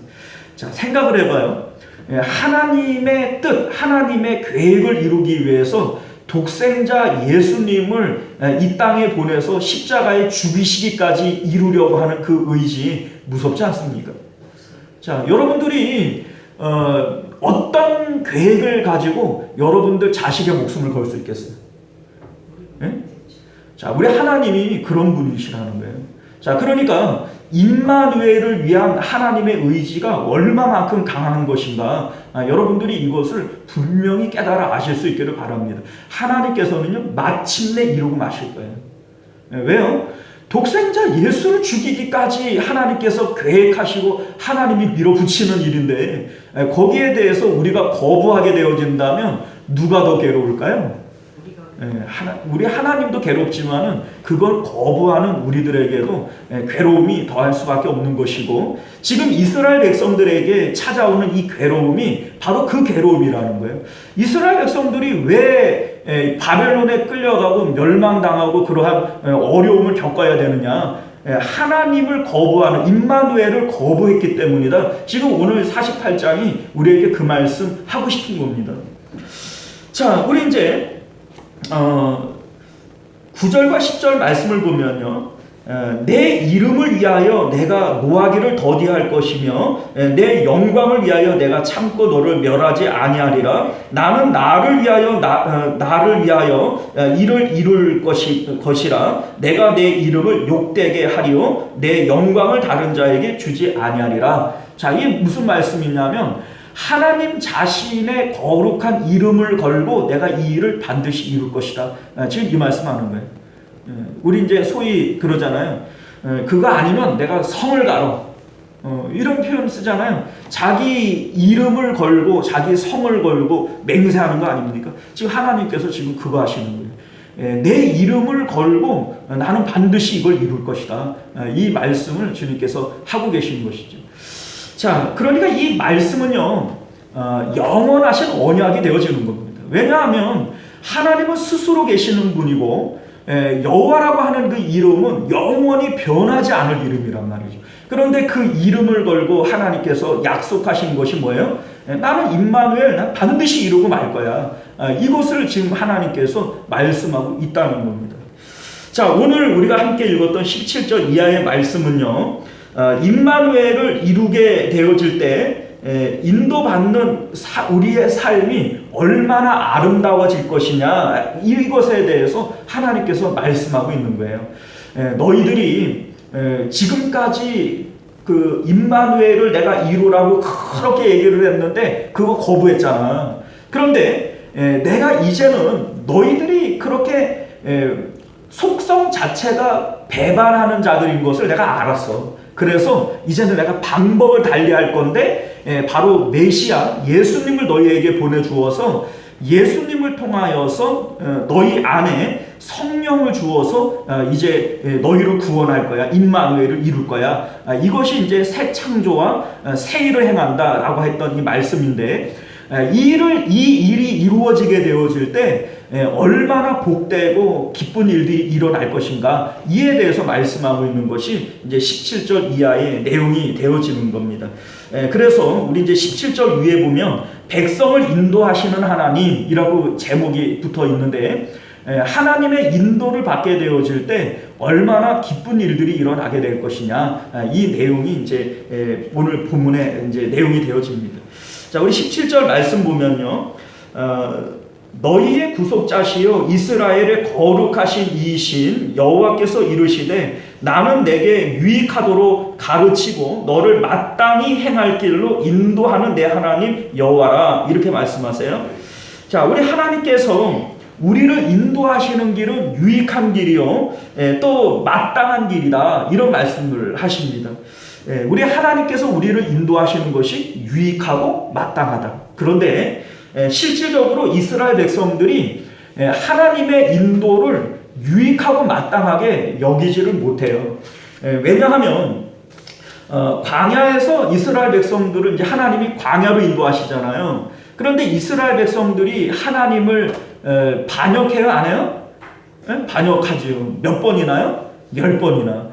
Speaker 2: 자, 생각을 해봐요. 하나님의 뜻, 하나님의 계획을 이루기 위해서 독생자 예수님을 이 땅에 보내서 십자가에 죽이시기까지 이루려고 하는 그 의지 무섭지 않습니까? 자, 여러분들이 어떤 계획을 가지고 여러분들 자식의 목숨을 걸 수 있겠어요? 예? 자, 우리 하나님이 그런 분이시라는 거예요. 자, 그러니까 임마누엘을 위한 하나님의 의지가 얼마만큼 강한 것인가, 여러분들이 이것을 분명히 깨달아 아실 수 있기를 바랍니다. 하나님께서는요 마침내 이루고 마실 거예요. 왜요? 독생자 예수를 죽이기까지 하나님께서 계획하시고 하나님이 밀어붙이는 일인데, 거기에 대해서 우리가 거부하게 되어진다면 누가 더 괴로울까요? 우리 하나님도 괴롭지만은 그걸 거부하는 우리들에게도 괴로움이 더할 수밖에 없는 것이고, 지금 이스라엘 백성들에게 찾아오는 이 괴로움이 바로 그 괴로움이라는 거예요. 이스라엘 백성들이 왜 바벨론에 끌려가고 멸망당하고 그러한 어려움을 겪어야 되느냐? 하나님을 거부하는, 임마누엘을 거부했기 때문이다. 지금 오늘 48장이 우리에게 그 말씀 하고 싶은 겁니다. 자, 우리 이제 9절과 10절 말씀을 보면요, 내 이름을 위하여 내가 노하기를 더디할 것이며 내 영광을 위하여 내가 참고 너를 멸하지 아니하리라. 나는 나를 위하여 이를 이룰 것이라. 내가 내 이름을 욕되게 하리요 내 영광을 다른 자에게 주지 아니하리라. 자, 이게 무슨 말씀이냐면 하나님 자신의 거룩한 이름을 걸고 내가 이 일을 반드시 이룰 것이다. 지금 이 말씀하는 거예요. 우리 이제 소위 그러잖아요. 그거 아니면 내가 성을 가로. 이런 표현 쓰잖아요. 자기 이름을 걸고 자기 성을 걸고 맹세하는 거 아닙니까? 지금 하나님께서 지금 그거 하시는 거예요. 내 이름을 걸고 나는 반드시 이걸 이룰 것이다. 이 말씀을 주님께서 하고 계신 것이죠. 자, 그러니까 이 말씀은요, 영원하신 언약이 되어지는 겁니다. 왜냐하면 하나님은 스스로 계시는 분이고, 여호와라고 하는 그 이름은 영원히 변하지 않을 이름이란 말이죠. 그런데 그 이름을 걸고 하나님께서 약속하신 것이 뭐예요? 나는 임마누엘, 난 반드시 이루고 말 거야. 이것을 지금 하나님께서 말씀하고 있다는 겁니다. 자, 오늘 우리가 함께 읽었던 17절 이하의 말씀은요, 임마누엘을 이루게 되어질 때 인도받는 우리의 삶이 얼마나 아름다워질 것이냐, 이것에 대해서 하나님께서 말씀하고 있는 거예요. 너희들이 지금까지 그 임마누엘을 내가 이루라고 그렇게 얘기를 했는데 그거 거부했잖아. 그런데 내가 이제는 너희들이 그렇게 속성 자체가 배반하는 자들인 것을 내가 알았어. 그래서 이제는 내가 방법을 달리할 건데, 바로 메시아 예수님을 너희에게 보내주어서 예수님을 통하여서 너희 안에 성령을 주어서 이제 너희를 구원할 거야. 임마누엘을 이룰 거야. 이것이 이제 새 창조와 새 일을 행한다라고 했던 이 말씀인데, 이 일이 이루어지게 되어질 때 얼마나 복되고 기쁜 일들이 일어날 것인가, 이에 대해서 말씀하고 있는 것이 이제 17절 이하의 내용이 되어지는 겁니다. 그래서 우리 이제 17절 위에 보면 백성을 인도하시는 하나님이라고 제목이 붙어 있는데, 하나님의 인도를 받게 되어질 때 얼마나 기쁜 일들이 일어나게 될 것이냐, 이 내용이 이제 오늘 본문의 이제 내용이 되어집니다. 자, 우리 17절 말씀 보면요, 너희의 구속자시요 이스라엘의 거룩하신 이신 여호와께서 이르시되 나는 내게 유익하도록 가르치고 너를 마땅히 행할 길로 인도하는 내 하나님 여호와라, 이렇게 말씀하세요. 자, 우리 하나님께서 우리를 인도하시는 길은 유익한 길이요 또 마땅한 길이다, 이런 말씀을 하십니다. 우리 하나님께서 우리를 인도하시는 것이 유익하고 마땅하다. 그런데 실질적으로 이스라엘 백성들이 하나님의 인도를 유익하고 마땅하게 여기지를 못해요. 왜냐하면 광야에서 이스라엘 백성들을 이제 하나님이 광야로 인도하시잖아요. 그런데 이스라엘 백성들이 하나님을 반역해요, 안 해요? 반역하지요. 몇 번이나요? 10번이나.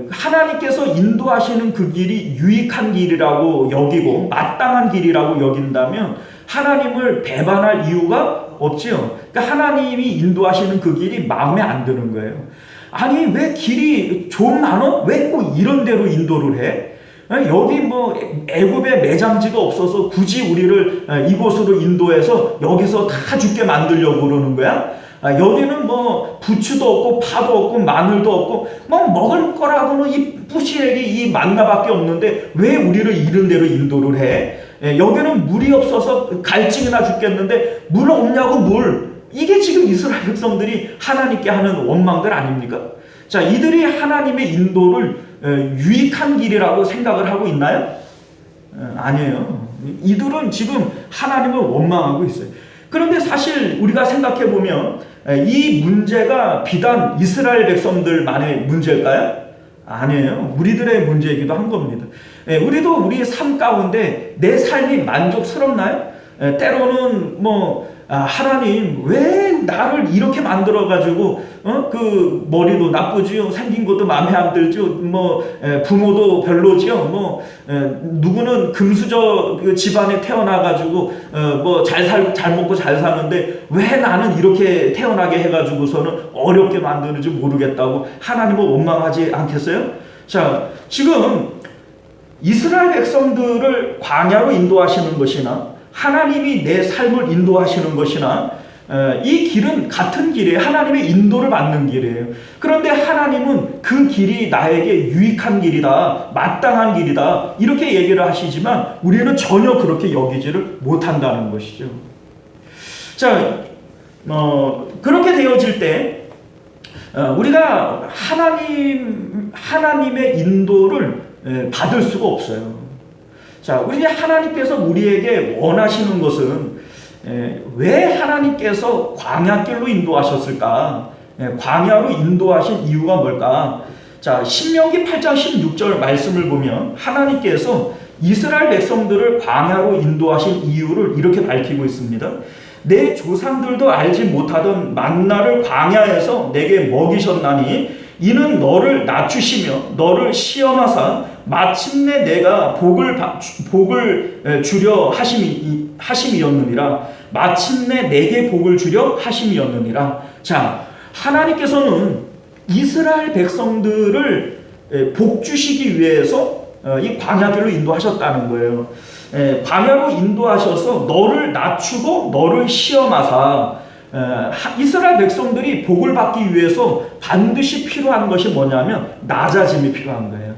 Speaker 2: 하나님께서 인도하시는 그 길이 유익한 길이라고 여기고 마땅한 길이라고 여긴다면 하나님을 배반할 이유가 없지요. 그러니까 하나님이 인도하시는 그 길이 마음에 안 드는 거예요. 아니, 왜 길이 좀 많어? 왜 꼭 이런 데로 인도를 해? 여기 뭐 애굽에 매장지가 없어서 굳이 우리를 이곳으로 인도해서 여기서 다 죽게 만들려고 그러는 거야? 여기는 뭐 부추도 없고 파도 없고 마늘도 없고 뭐 먹을 거라고는 이 뿌시에게 이 만나밖에 없는데 왜 우리를 이런 데로 인도를 해? 여기는 물이 없어서 갈증이나 죽겠는데 물 없냐고 물. 이게 지금 이스라엘 백성들이 하나님께 하는 원망들 아닙니까? 자, 이들이 하나님의 인도를 유익한 길이라고 생각을 하고 있나요? 아니에요. 이들은 지금 하나님을 원망하고 있어요. 그런데 사실 우리가 생각해 보면 이 문제가 비단 이스라엘 백성들만의 문제일까요? 아니에요. 우리들의 문제이기도 한 겁니다. 우리도 우리의 삶 가운데 내 삶이 만족스럽나요? 때로는 하나님 왜 나를 이렇게 만들어가지고 그 머리도 나쁘지요, 생긴 것도 마음에 안 들죠, 부모도 별로지요, 누구는 금수저 그 집안에 태어나가지고 잘 먹고 잘 사는데 왜 나는 이렇게 태어나게 해가지고서는 어렵게 만드는지 모르겠다고 하나님을 원망하지 않겠어요? 자, 지금 이스라엘 백성들을 광야로 인도하시는 것이나 하나님이 내 삶을 인도하시는 것이나 이 길은 같은 길이에요. 하나님의 인도를 받는 길이에요. 그런데 하나님은 그 길이 나에게 유익한 길이다, 마땅한 길이다 이렇게 얘기를 하시지만 우리는 전혀 그렇게 여기지를 못한다는 것이죠. 자, 그렇게 되어질 때 우리가 하나님의 인도를 받을 수가 없어요. 자, 우리 하나님께서 우리에게 원하시는 것은 왜 하나님께서 광야길로 인도하셨을까? 광야로 인도하신 이유가 뭘까? 자, 신명기 8장 16절 말씀을 보면 하나님께서 이스라엘 백성들을 광야로 인도하신 이유를 이렇게 밝히고 있습니다. 내 조상들도 알지 못하던 만나를 광야에서 내게 먹이셨나니 이는 너를 낮추시며 너를 시험하사 마침내 내가 복을 주려 하심이었느니라. 마침내 내게 복을 주려 하심이었느니라. 자, 하나님께서는 이스라엘 백성들을 복 주시기 위해서 이 광야길로 인도하셨다는 거예요. 광야로 인도하셔서 너를 낮추고 너를 시험하사 이스라엘 백성들이 복을 받기 위해서 반드시 필요한 것이 뭐냐면 낮아짐이 필요한 거예요.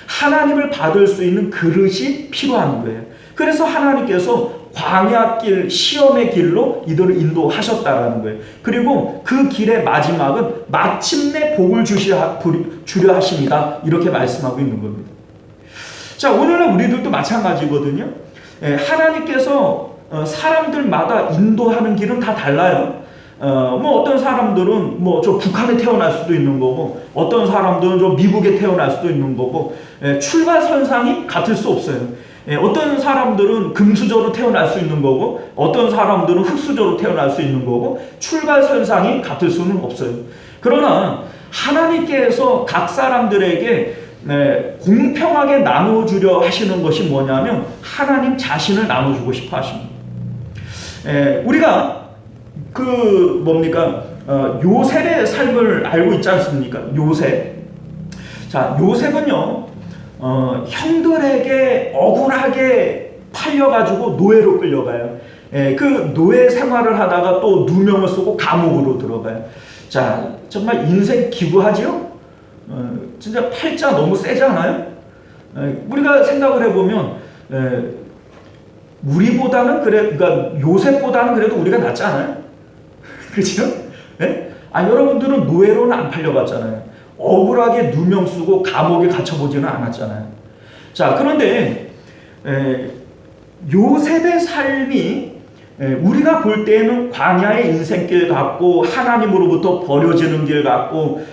Speaker 2: 하나님을 받을 수 있는 그릇이 필요한 거예요. 그래서 하나님께서 광야길, 시험의 길로 이들을 인도하셨다라는 거예요. 그리고 그 길의 마지막은 마침내 복을 주려 하십니다. 이렇게 말씀하고 있는 겁니다. 자, 오늘은 우리들도 마찬가지거든요. 하나님께서 사람들마다 인도하는 길은 다 달라요. 어떤 사람들은 저 북한에 태어날 수도 있는 거고, 어떤 사람들은 저 미국에 태어날 수도 있는 거고, 출발선상이 같을 수 없어요. 어떤 사람들은 금수저로 태어날 수 있는 거고, 어떤 사람들은 흙수저로 태어날 수 있는 거고, 출발선상이 같을 수는 없어요. 그러나 하나님께서 각 사람들에게 공평하게 나눠주려 하시는 것이 뭐냐면 하나님 자신을 나눠주고 싶어 하십니다. 우리가 요셉의 삶을 알고 있지 않습니까? 요셉. 자, 요셉은요, 형들에게 억울하게 팔려가지고 노예로 끌려가요. 그 노예 생활을 하다가 또 누명을 쓰고 감옥으로 들어가요. 자, 정말 인생 기구하지요? 진짜 팔자 너무 세지 않아요? 우리가 생각을 해보면, 우리보다는 그러니까 요셉보다는 그래도 우리가 낫지 않아요? 그렇죠? 여러분들은 노예로는 안 팔려갔잖아요. 억울하게 누명 쓰고 감옥에 갇혀보지는 않았잖아요. 자, 그런데 요셉의 삶이 우리가 볼 때는 광야의 인생길 같고 하나님으로부터 버려지는 길 같고,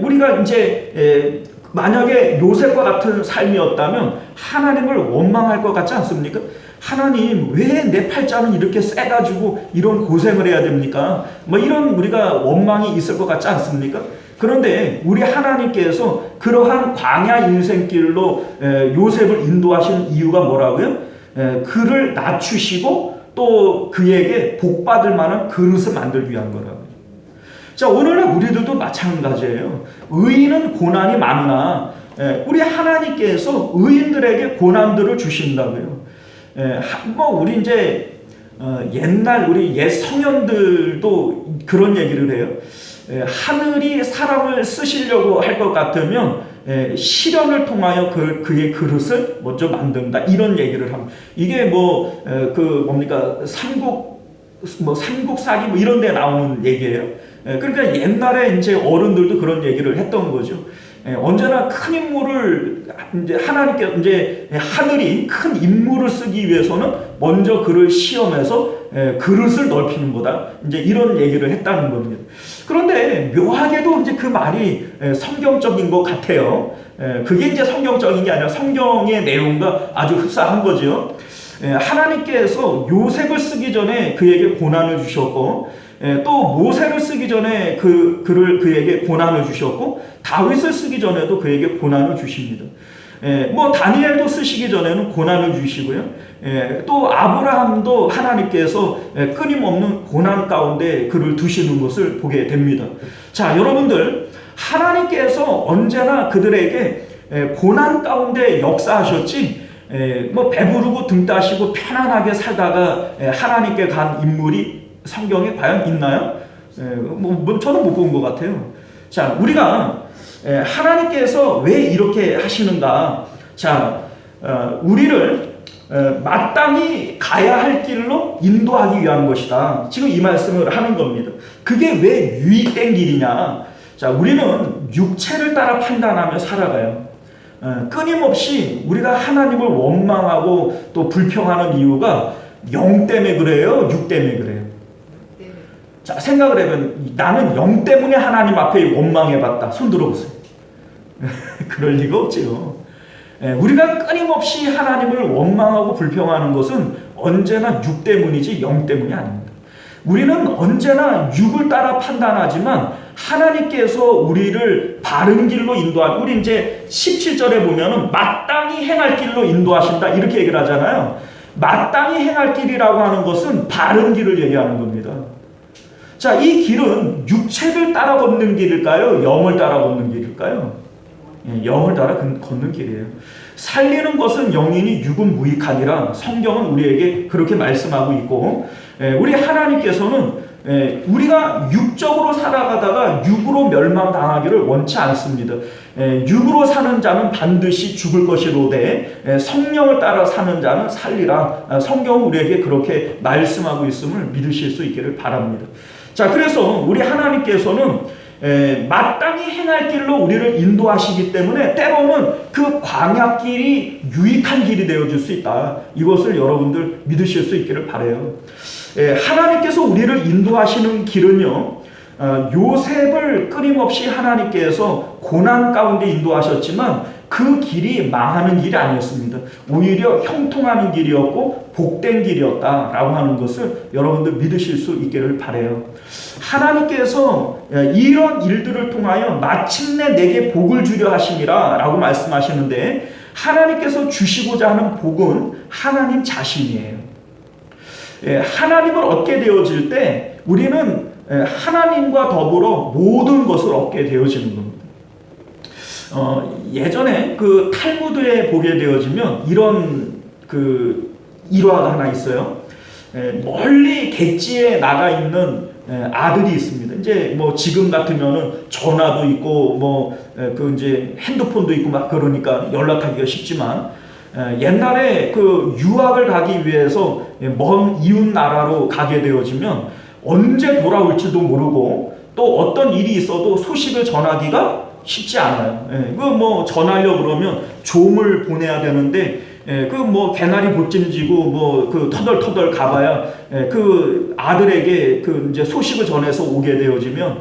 Speaker 2: 우리가 이제 만약에 요셉과 같은 삶이었다면 하나님을 원망할 것 같지 않습니까? 하나님, 왜 내 팔자는 이렇게 세가지고 이런 고생을 해야 됩니까? 이런 우리가 원망이 있을 것 같지 않습니까? 그런데 우리 하나님께서 그러한 광야 인생길로 요셉을 인도하시는 이유가 뭐라고요? 그를 낮추시고 또 그에게 복받을 만한 그릇을 만들기 위한 거라고요. 자, 오늘날 우리들도 마찬가지예요. 의인은 고난이 많으나 우리 하나님께서 의인들에게 고난들을 주신다고요. 우리 이제 옛날 우리 옛 성현들도 그런 얘기를 해요. 하늘이 사람을 쓰시려고 할 것 같으면 시련을 통하여 그의 그릇을 먼저 만든다, 이런 얘기를 합니다. 이게 뭡니까 삼국사기 뭐 이런 데 나오는 얘기예요. 그러니까 옛날에 이제 어른들도 그런 얘기를 했던 거죠. 언제나 큰 인물을 이제 하나님께 이제 하늘이 큰 인물을 쓰기 위해서는 먼저 그를 시험해서 그릇을 넓히는 거다, 이제 이런 얘기를 했다는 겁니다. 그런데 묘하게도 이제 그 말이 성경적인 것 같아요. 그게 이제 성경적인 게 아니라 성경의 내용과 아주 흡사한 거죠. 하나님께서 요셉을 쓰기 전에 그에게 고난을 주셨고, 또 모세를 쓰기 전에 그에게 고난을 주셨고, 다윗을 쓰기 전에도 그에게 고난을 주십니다. 다니엘도 쓰시기 전에는 고난을 주시고요. 또 아브라함도 하나님께서 끊임없는 고난 가운데 그를 두시는 것을 보게 됩니다. 자, 여러분들, 하나님께서 언제나 그들에게 고난 가운데 역사하셨지, 배부르고 등 따시고 편안하게 살다가 하나님께 간 인물이 성경에 과연 있나요? 저는 못 본 것 같아요. 자, 우리가 하나님께서 왜 이렇게 하시는가? 자, 우리를 마땅히 가야 할 길로 인도하기 위한 것이다, 지금 이 말씀을 하는 겁니다. 그게 왜 유익된 길이냐? 자, 우리는 육체를 따라 판단하며 살아가요. 끊임없이 우리가 하나님을 원망하고 또 불평하는 이유가 영 때문에 그래요? 육 때문에 그래요? 자, 생각을 해보면 나는 영 때문에 하나님 앞에 원망해봤다, 손 들어보세요. 그럴 리가 없지요. 우리가 끊임없이 하나님을 원망하고 불평하는 것은 언제나 육 때문이지 영 때문이 아닙니다. 우리는 언제나 육을 따라 판단하지만 하나님께서 우리를 바른 길로 인도하고, 우리 이제 17절에 보면은 마땅히 행할 길로 인도하신다, 이렇게 얘기를 하잖아요. 마땅히 행할 길이라고 하는 것은 바른 길을 얘기하는 겁니다. 자, 이 길은 육체를 따라 걷는 길일까요? 영을 따라 걷는 길일까요? 영을 따라 걷는 길이에요. 살리는 것은 영이니 육은 무익하니라, 성경은 우리에게 그렇게 말씀하고 있고, 우리 하나님께서는 우리가 육적으로 살아가다가 육으로 멸망당하기를 원치 않습니다. 육으로 사는 자는 반드시 죽을 것이로되 성령을 따라 사는 자는 살리라, 성경은 우리에게 그렇게 말씀하고 있음을 믿으실 수 있기를 바랍니다. 자, 그래서 우리 하나님께서는 마땅히 행할 길로 우리를 인도하시기 때문에 때로는 그 광야길이 유익한 길이 되어줄 수 있다, 이것을 여러분들 믿으실 수 있기를 바라요. 하나님께서 우리를 인도하시는 길은요, 요셉을 끊임없이 하나님께서 고난 가운데 인도하셨지만 그 길이 망하는 길이 아니었습니다. 오히려 형통하는 길이었고 복된 길이었다라고 하는 것을 여러분들 믿으실 수 있기를 바라요. 하나님께서 이런 일들을 통하여 마침내 내게 복을 주려 하심이라 라고 말씀하시는데, 하나님께서 주시고자 하는 복은 하나님 자신이에요. 하나님을 얻게 되어질 때 우리는 하나님과 더불어 모든 것을 얻게 되어지는 겁니다. 예전에 그 탈무드에 보게 되어지면 이런 일화가 하나 있어요. 멀리 객지에 나가 있는 아들이 있습니다. 이제 지금 같으면은 전화도 있고 이제 핸드폰도 있고 막 그러니까 연락하기가 쉽지만, 옛날에 그 유학을 가기 위해서 먼 이웃 나라로 가게 되어지면 언제 돌아올지도 모르고 또 어떤 일이 있어도 소식을 전하기가 쉽지 않아요. 전하려고 그러면 종을 보내야 되는데, 개나리 볼짐지고 터덜터덜 가봐야 그 아들에게 이제 소식을 전해서 오게 되어지면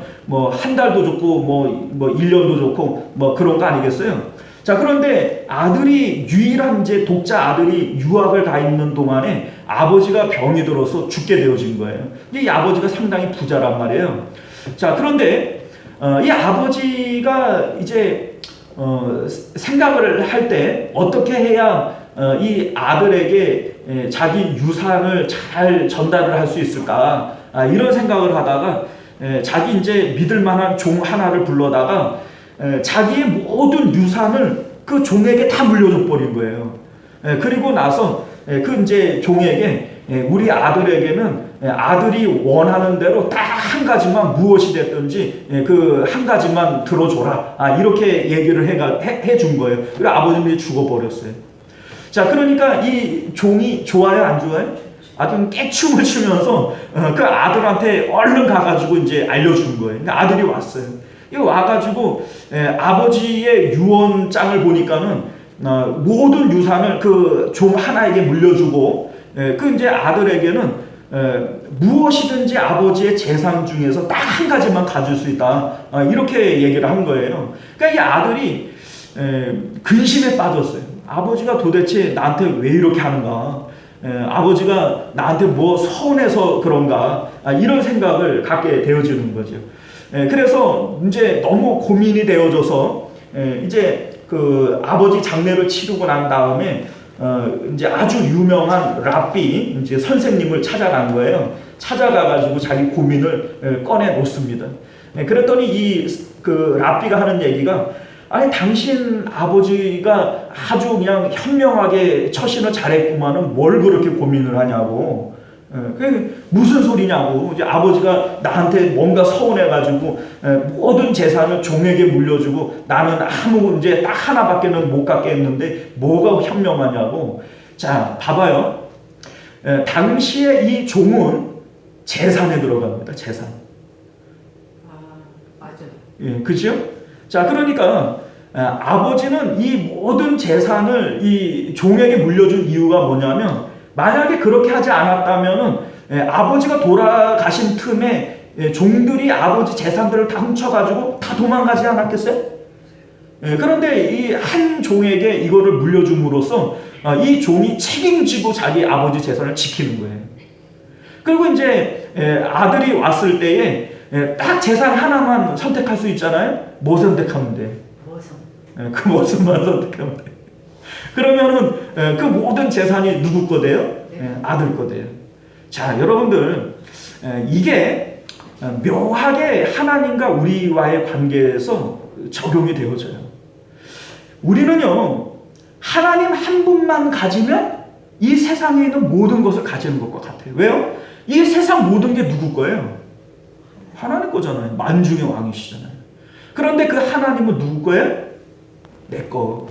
Speaker 2: 한 달도 좋고 1년도 좋고 그런 거 아니겠어요? 자, 그런데 아들이 유일한 이제 독자 아들이 유학을 가 있는 동안에 아버지가 병이 들어서 죽게 되어진 거예요. 이 아버지가 상당히 부자란 말이에요. 자, 그런데 이 아버지가 이제 생각을 할 때 어떻게 해야 이 아들에게 자기 유산을 잘 전달을 할 수 있을까, 이런 생각을 하다가 자기 이제 믿을 만한 종 하나를 불러다가 자기의 모든 유산을 그 종에게 다 물려줘 버린 거예요. 그리고 나서 그 이제 종에게 우리 아들에게는 아들이 원하는 대로 딱 한 가지만 무엇이 됐든지 그 한 가지만 들어줘라. 이렇게 얘기를 해준 거예요. 그리고 아버님이 죽어버렸어요. 자, 그러니까 이 종이 좋아요, 안 좋아요? 아주 깨춤을 추면서 그 아들한테 얼른 가가지고 이제 알려준 거예요. 그러니까 아들이 왔어요. 이거 와가지고 아버지의 유언장을 보니까는 모든 유산을 그 종 하나에게 물려주고 그 이제 아들에게는 무엇이든지 아버지의 재산 중에서 딱 한 가지만 가질 수 있다. 이렇게 얘기를 한 거예요. 그러니까 이 아들이 근심에 빠졌어요. 아버지가 도대체 나한테 왜 이렇게 하는가? 아버지가 나한테 뭐 서운해서 그런가? 이런 생각을 갖게 되어지는 거죠. 그래서 이제 너무 고민이 되어져서 이제 그 아버지 장례를 치르고 난 다음에 이제 아주 유명한 랍비 이제 선생님을 찾아간 거예요. 찾아가가지고 자기 고민을 꺼내 놓습니다. 그랬더니 이 그 랍비가 하는 얘기가 아니 당신 아버지가 아주 그냥 현명하게 처신을 잘했구만은 뭘 그렇게 고민을 하냐고. 그게 무슨 소리냐고. 이제 아버지가 나한테 뭔가 서운해가지고 모든 재산을 종에게 물려주고 나는 아무 이제 딱 하나밖에는 못 갖게 했는데 뭐가 현명하냐고. 자, 봐봐요. 당시에 이 종은 재산에 들어갑니다. 재산.
Speaker 3: 맞아요.
Speaker 2: 그죠? 자, 그러니까 아버지는 이 모든 재산을 이 종에게 물려준 이유가 뭐냐면 만약에 그렇게 하지 않았다면은 아버지가 돌아가신 틈에 종들이 아버지 재산들을 다 훔쳐가지고 다 도망가지 않았겠어요? 그런데 이 한 종에게 이거를 물려줌으로써 이 종이 책임지고 자기 아버지 재산을 지키는 거예요. 그리고 이제 아들이 왔을 때에 딱 재산 하나만 선택할 수 있잖아요. 뭐 선택하면 돼? 그 모습만 선택하면 돼. 그러면은 그 모든 재산이 누구 거대요? 아들 거대요. 자, 여러분들 이게 묘하게 하나님과 우리와의 관계에서 적용이 되어져요. 우리는요 하나님 한 분만 가지면 이 세상에 있는 모든 것을 가지는 것과 같아요. 왜요? 이 세상 모든 게 누구 거예요? 하나님 거잖아요. 만중의 왕이시잖아요. 그런데 그 하나님은 누구 거예요? 내 거.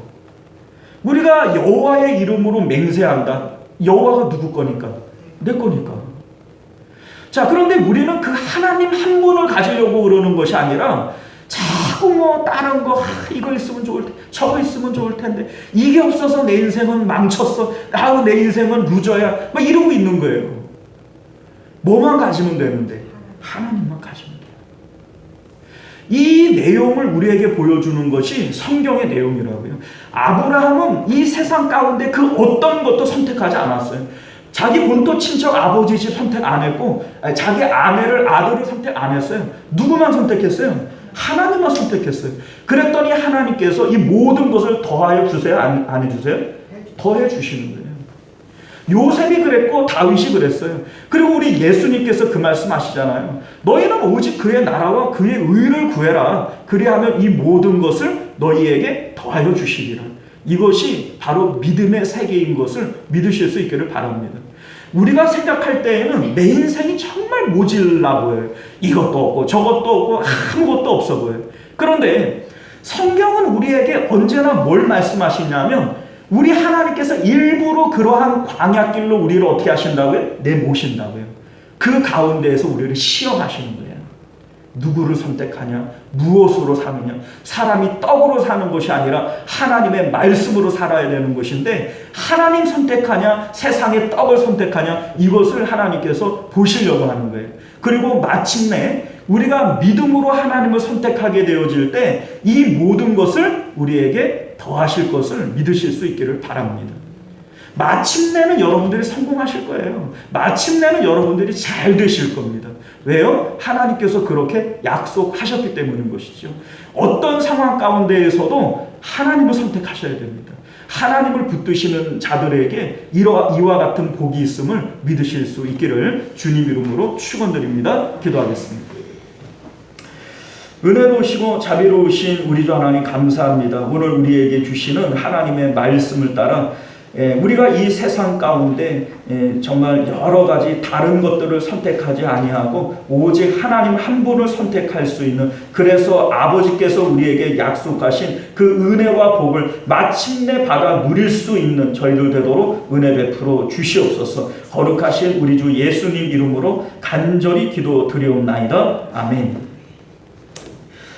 Speaker 2: 우리가 여호와의 이름으로 맹세한다. 여호와가 누구 거니까? 내 거니까. 자, 그런데 우리는 그 하나님 한 분을 가지려고 그러는 것이 아니라 자꾸 뭐 다른 거 이거 있으면 좋을 텐데 저거 있으면 좋을 텐데 이게 없어서 내 인생은 망쳤어. 내 인생은 루저야. 막 이러고 있는 거예요. 뭐만 가지면 되는데 하나님만 가지면 돼요. 이 내용을 우리에게 보여주는 것이 성경의 내용이라고요. 아브라함은 이 세상 가운데 그 어떤 것도 선택하지 않았어요. 자기 본토 친척 아버지 집 선택 안 했고 자기 아들을 선택 안 했어요. 누구만 선택했어요? 하나님만 선택했어요. 그랬더니 하나님께서 이 모든 것을 더하여 주세요? 안 해주세요? 더해 주시는 거예요. 요셉이 그랬고 다윗이 그랬어요. 그리고 우리 예수님께서 그 말씀 하시잖아요. 너희는 오직 그의 나라와 그의 의를 구해라. 그리하면 이 모든 것을 너희에게 더하여 주시리라. 이것이 바로 믿음의 세계인 것을 믿으실 수 있기를 바랍니다. 우리가 생각할 때에는 내 인생이 정말 모질라 보여요. 이것도 없고 저것도 없고 아무것도 없어 보여요. 그런데 성경은 우리에게 언제나 뭘 말씀하시냐면 우리 하나님께서 일부러 그러한 광야길로 우리를 어떻게 하신다고요? 내모신다고요. 그 가운데에서 우리를 시험하시는 거예요. 누구를 선택하냐? 무엇으로 사느냐? 사람이 떡으로 사는 것이 아니라 하나님의 말씀으로 살아야 되는 것인데 하나님 선택하냐? 세상의 떡을 선택하냐? 이것을 하나님께서 보시려고 하는 거예요. 그리고 마침내 우리가 믿음으로 하나님을 선택하게 되어질 때 이 모든 것을 우리에게 더하실 것을 믿으실 수 있기를 바랍니다. 마침내는 여러분들이 성공하실 거예요. 마침내는 여러분들이 잘 되실 겁니다. 왜요? 하나님께서 그렇게 약속하셨기 때문인 것이죠. 어떤 상황 가운데에서도 하나님을 선택하셔야 됩니다. 하나님을 붙드시는 자들에게 이와 같은 복이 있음을 믿으실 수 있기를 주님 이름으로 축원드립니다. 기도하겠습니다. 은혜로우시고 자비로우신 우리 주 하나님 감사합니다. 오늘 우리에게 주시는 하나님의 말씀을 따라 우리가 이 세상 가운데 정말 여러 가지 다른 것들을 선택하지 아니하고 오직 하나님 한 분을 선택할 수 있는, 그래서 아버지께서 우리에게 약속하신 그 은혜와 복을 마침내 받아 누릴 수 있는 저희들 되도록 은혜 베풀어 주시옵소서. 거룩하신 우리 주 예수님 이름으로 간절히 기도드리옵나이다. 아멘.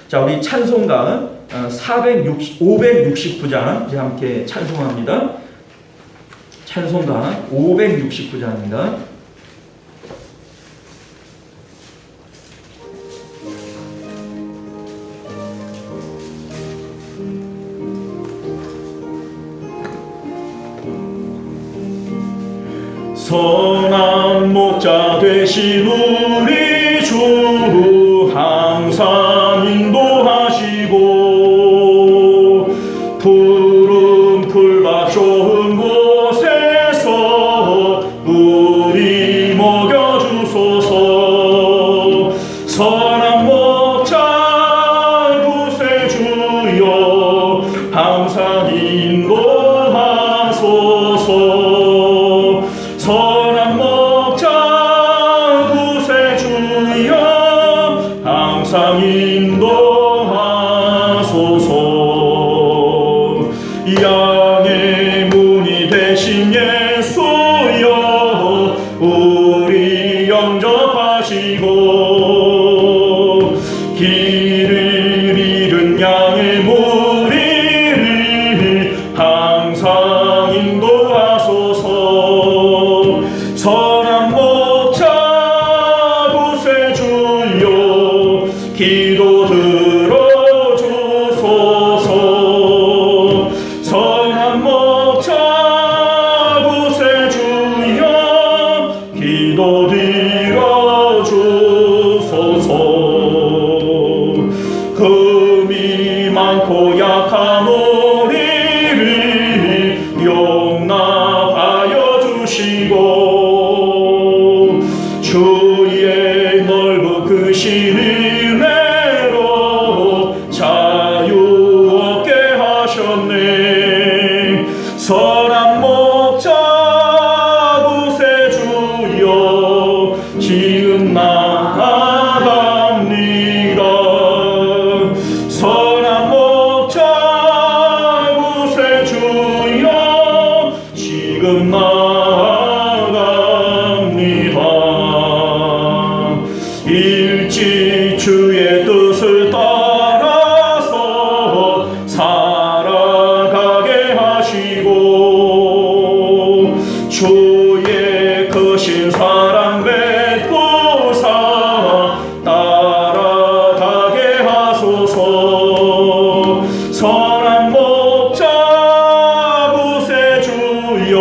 Speaker 2: 자, 우리 찬송가 569장 이제 함께 찬송합니다. 찬송가 569장입니다. 선한 목자 되신 우리 주 항상 인도하시고 푸른 풀밭 좋은 곳에서 우리 먹여주소서. 선한 목자 구세주여 항상 인도하소서. 선한 목자 구세주여 항상 인도하소서. 양의 문이 되신 예수여 우리 영접하시고 길을 잃은 양의 무리를 항상 인도하소서. 선한 목자 구세주여 기도 들어주소서. 선한 목자 구세주여 기도 들어주소서. 금이 많고 약한 우리를 용납하여 주시고 주의 넓은 크신 은혜로 자유 얻게 하셨네. 선한 목자 구세주여 지금 나아갑니다. 선한 목자 구세주여 지금 나아갑니다. 일찍 주의 뜻을 따라서 살아가게 하시고 주의 크신 사랑 베푸사 따라가게 하소서. 선한 목자 구세주여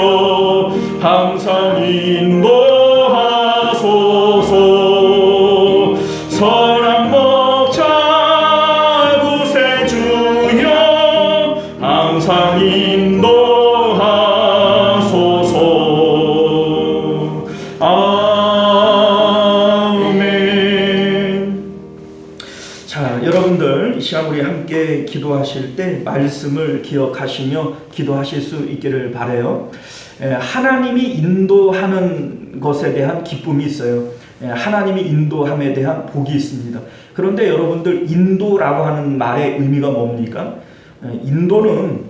Speaker 2: 항상 인도하소서. 선한 목자 구세주여 항상 인도하소서. 아멘. 자, 여러분들 이 시간 우리 함께 기도하실 때 말씀을 기억하시며 기도하실 수 있기를 바라요. 하나님이 인도하는 것에 대한 기쁨이 있어요. 하나님이 인도함에 대한 복이 있습니다. 그런데 여러분들 인도라고 하는 말의 의미가 뭡니까? 인도는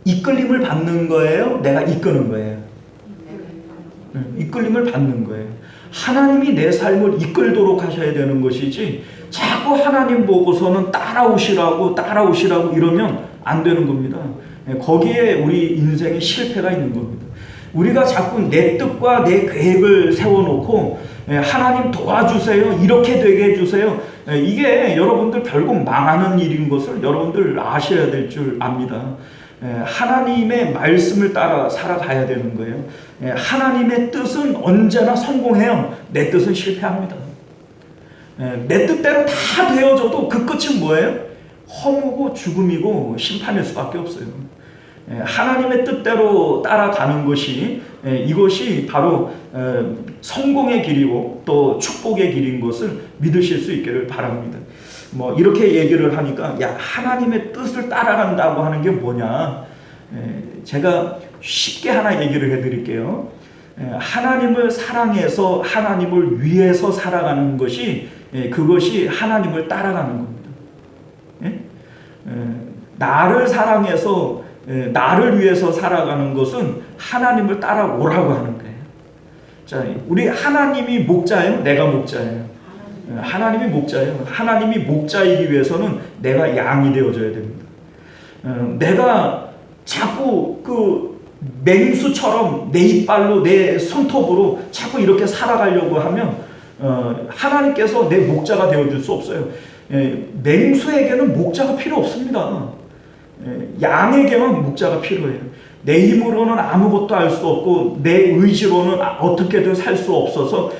Speaker 2: 이끌림을 받는 거예요? 내가 이끄는 거예요? 이끌림을 받는 거예요. 하나님이 내 삶을 이끌도록 하셔야 되는 것이지 자꾸 하나님 보고서는 따라오시라고 이러면 안 되는 겁니다. 거기에 우리 인생의 실패가 있는 겁니다. 우리가 자꾸 내 뜻과 내 계획을 세워놓고 하나님 도와주세요, 이렇게 되게 해주세요, 이게 여러분들 결국 망하는 일인 것을 여러분들 아셔야 될 줄 압니다. 하나님의 말씀을 따라 살아가야 되는 거예요. 하나님의 뜻은 언제나 성공해요. 내 뜻은 실패합니다. 내 뜻대로 다 되어져도 그 끝은 뭐예요? 허무고 죽음이고 심판일 수밖에 없어요. 하나님의 뜻대로 따라가는 것이 이것이 바로 성공의 길이고 또 축복의 길인 것을 믿으실 수 있기를 바랍니다. 뭐 이렇게 얘기를 하니까 야, 하나님의 뜻을 따라간다고 하는 게 뭐냐? 제가 쉽게 하나 얘기를 해드릴게요. 하나님을 사랑해서 하나님을 위해서 살아가는 것이 그것이 하나님을 따라가는 겁니다. 나를 사랑해서 나를 위해서 살아가는 것은 하나님을 따라오라고 하는 거예요. 자, 우리 하나님이 목자예요? 내가 목자예요? 하나님이 목자예요. 하나님이 목자이기 위해서는 내가 양이 되어줘야 됩니다. 내가 자꾸 그 맹수처럼 내 이빨로 내 손톱으로 자꾸 이렇게 살아가려고 하면 하나님께서 내 목자가 되어줄 수 없어요. 맹수에게는 목자가 필요 없습니다. 양에게만 목자가 필요해요. 내 힘으로는 아무것도 할 수 없고 내 의지로는 어떻게든 살 수 없어서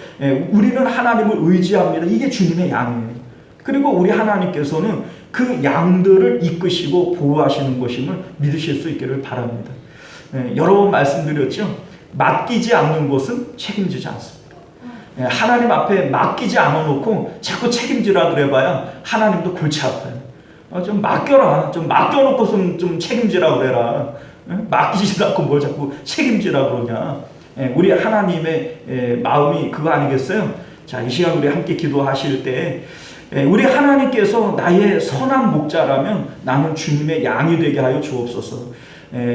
Speaker 2: 우리는 하나님을 의지합니다. 이게 주님의 양이에요. 그리고 우리 하나님께서는 그 양들을 이끄시고 보호하시는 것임을 믿으실 수 있기를 바랍니다. 여러 번 말씀드렸죠. 맡기지 않는 것은 책임지지 않습니다. 하나님 앞에 맡기지 않아놓고 자꾸 책임지라 그래봐야 하나님도 골치 아파요. 좀 맡겨라. 좀 맡겨놓고 좀 책임지라 그래라. 맡기지도 않고 뭘 자꾸 책임지라 그러냐. 우리 하나님의 마음이 그거 아니겠어요? 자, 이 시간 우리 함께 기도하실 때 우리 하나님께서 나의 선한 목자라면 나는 주님의 양이 되게 하여 주옵소서.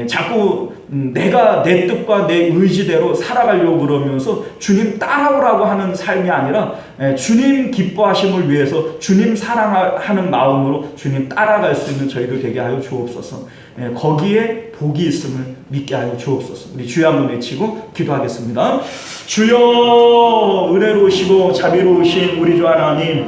Speaker 2: 자꾸 내가 내 뜻과 내 의지대로 살아가려고 그러면서 주님 따라오라고 하는 삶이 아니라 주님 기뻐하심을 위해서 주님 사랑하는 마음으로 주님 따라갈 수 있는 저희들 되게 하여 주옵소서. 거기에 복이 있음을 믿게 하여 주옵소서. 우리 주여 한번 외치고 기도하겠습니다. 주여, 은혜로우시고 자비로우신 우리 주 하나님,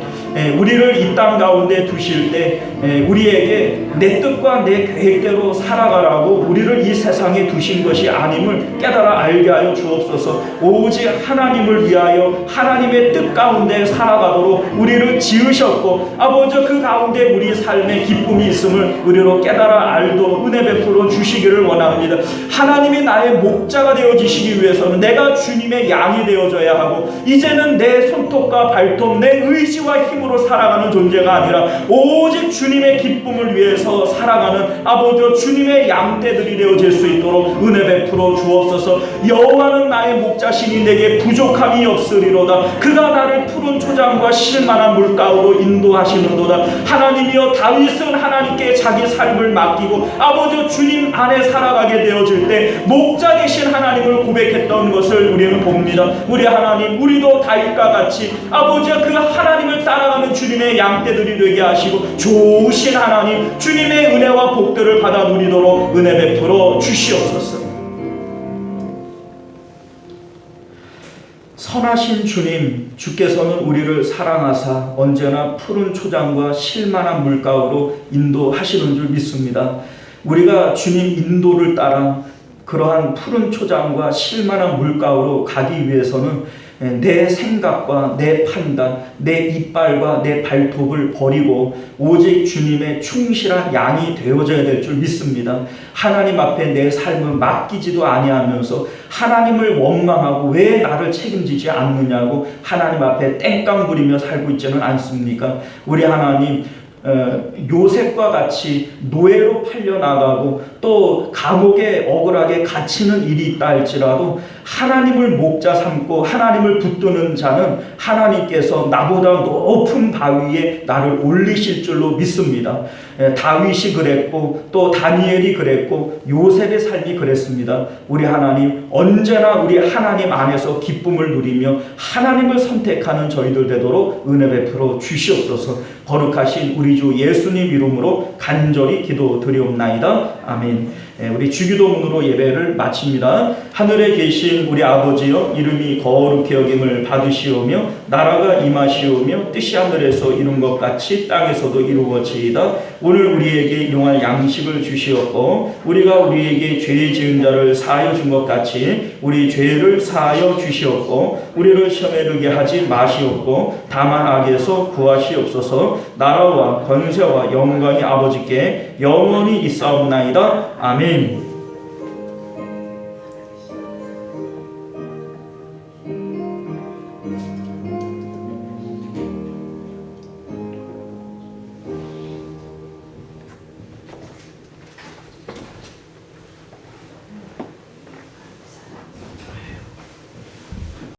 Speaker 2: 우리를 이 땅 가운데 두실 때 우리에게 내 뜻과 내 계획대로 살아가라고 우리를 이 세상에 두신 것이 아님을 깨달아 알게 하여 주옵소서. 오직 하나님을 위하여 하나님의 뜻 가운데 살아가도록 우리를 지으셨고 아버지 그 가운데 우리 삶에 기쁨이 있음을 우리로 깨달아 알도록 은혜 베풀어 주시기를 원합니다. 하나님이 나의 목자가 되어지시기 위해서는 내가 주님의 양이 되어져야 하고 이제는 내 손톱과 발톱 내 의지와 힘으로 살아가는 존재가 아니라 오직 주님의 기쁨을 위해서 살아가는 아버지 주님의 양떼들이 되어질 수 있도록 은혜 베풀어 주옵소서. 여호와는 나의 목자시니 내게 부족함이 없으리로다. 그가 나를 푸른 초장과 실만한 물가로 인도하시는도다. 하나님이여, 다윗은 하나님께 자기 삶을 맡기고 아버지 주님 안에 살아가게 되어질 때 목자 되신 하나님을 고백했던 것을 우리는 봅니다. 우리 하나님, 우리도 다윗과 같이 아버지 그 하나님을 따라가는 주님의 양떼들이 되게 하시고 좋으신 하나님 주님의 은혜와 복들을 받아 누리도록 은혜 베풀어 주시옵소서. 선하신 주님, 주께서는 우리를 사랑하사 언제나 푸른 초장과 실만한 물가로 인도하시는 줄 믿습니다. 우리가 주님 인도를 따라 그러한 푸른 초장과 실만한 물가로 가기 위해서는 내 생각과 내 판단, 내 이빨과 내 발톱을 버리고 오직 주님의 충실한 양이 되어져야 될 줄 믿습니다. 하나님 앞에 내 삶을 맡기지도 아니하면서 하나님을 원망하고 왜 나를 책임지지 않느냐고 하나님 앞에 땡깡 부리며 살고 있지는 않습니까? 우리 하나님, 요셉과 같이 노예로 팔려나가고 또 감옥에 억울하게 갇히는 일이 있다 할지라도 하나님을 목자 삼고 하나님을 붙드는 자는 하나님께서 나보다 높은 바위에 나를 올리실 줄로 믿습니다. 다윗이 그랬고 또 다니엘이 그랬고 요셉의 삶이 그랬습니다. 우리 하나님, 언제나 우리 하나님 안에서 기쁨을 누리며 하나님을 선택하는 저희들 되도록 은혜 베풀어 주시옵소서. 거룩하신 우리 주 예수님 이름으로 간절히 기도드리옵나이다. 아멘. 우리 주기도문으로 예배를 마칩니다. 하늘에 계신 우리 아버지여, 이름이 거룩히 여김을 받으시오며 나라가 임하시오며 뜻이 하늘에서 이룬 것 같이 땅에서도 이루어지이다. 오늘 우리에게 일용할 양식을 주시옵고 우리가 우리에게 죄 지은 자를 사하여 준 것 같이 우리 죄를 사하여 주시옵고 우리를 시험에 들게 하지 마시옵고 다만 악에서 구하시옵소서. 나라와 권세와 영광이 아버지께 영원히 있사옵나이다. 아멘.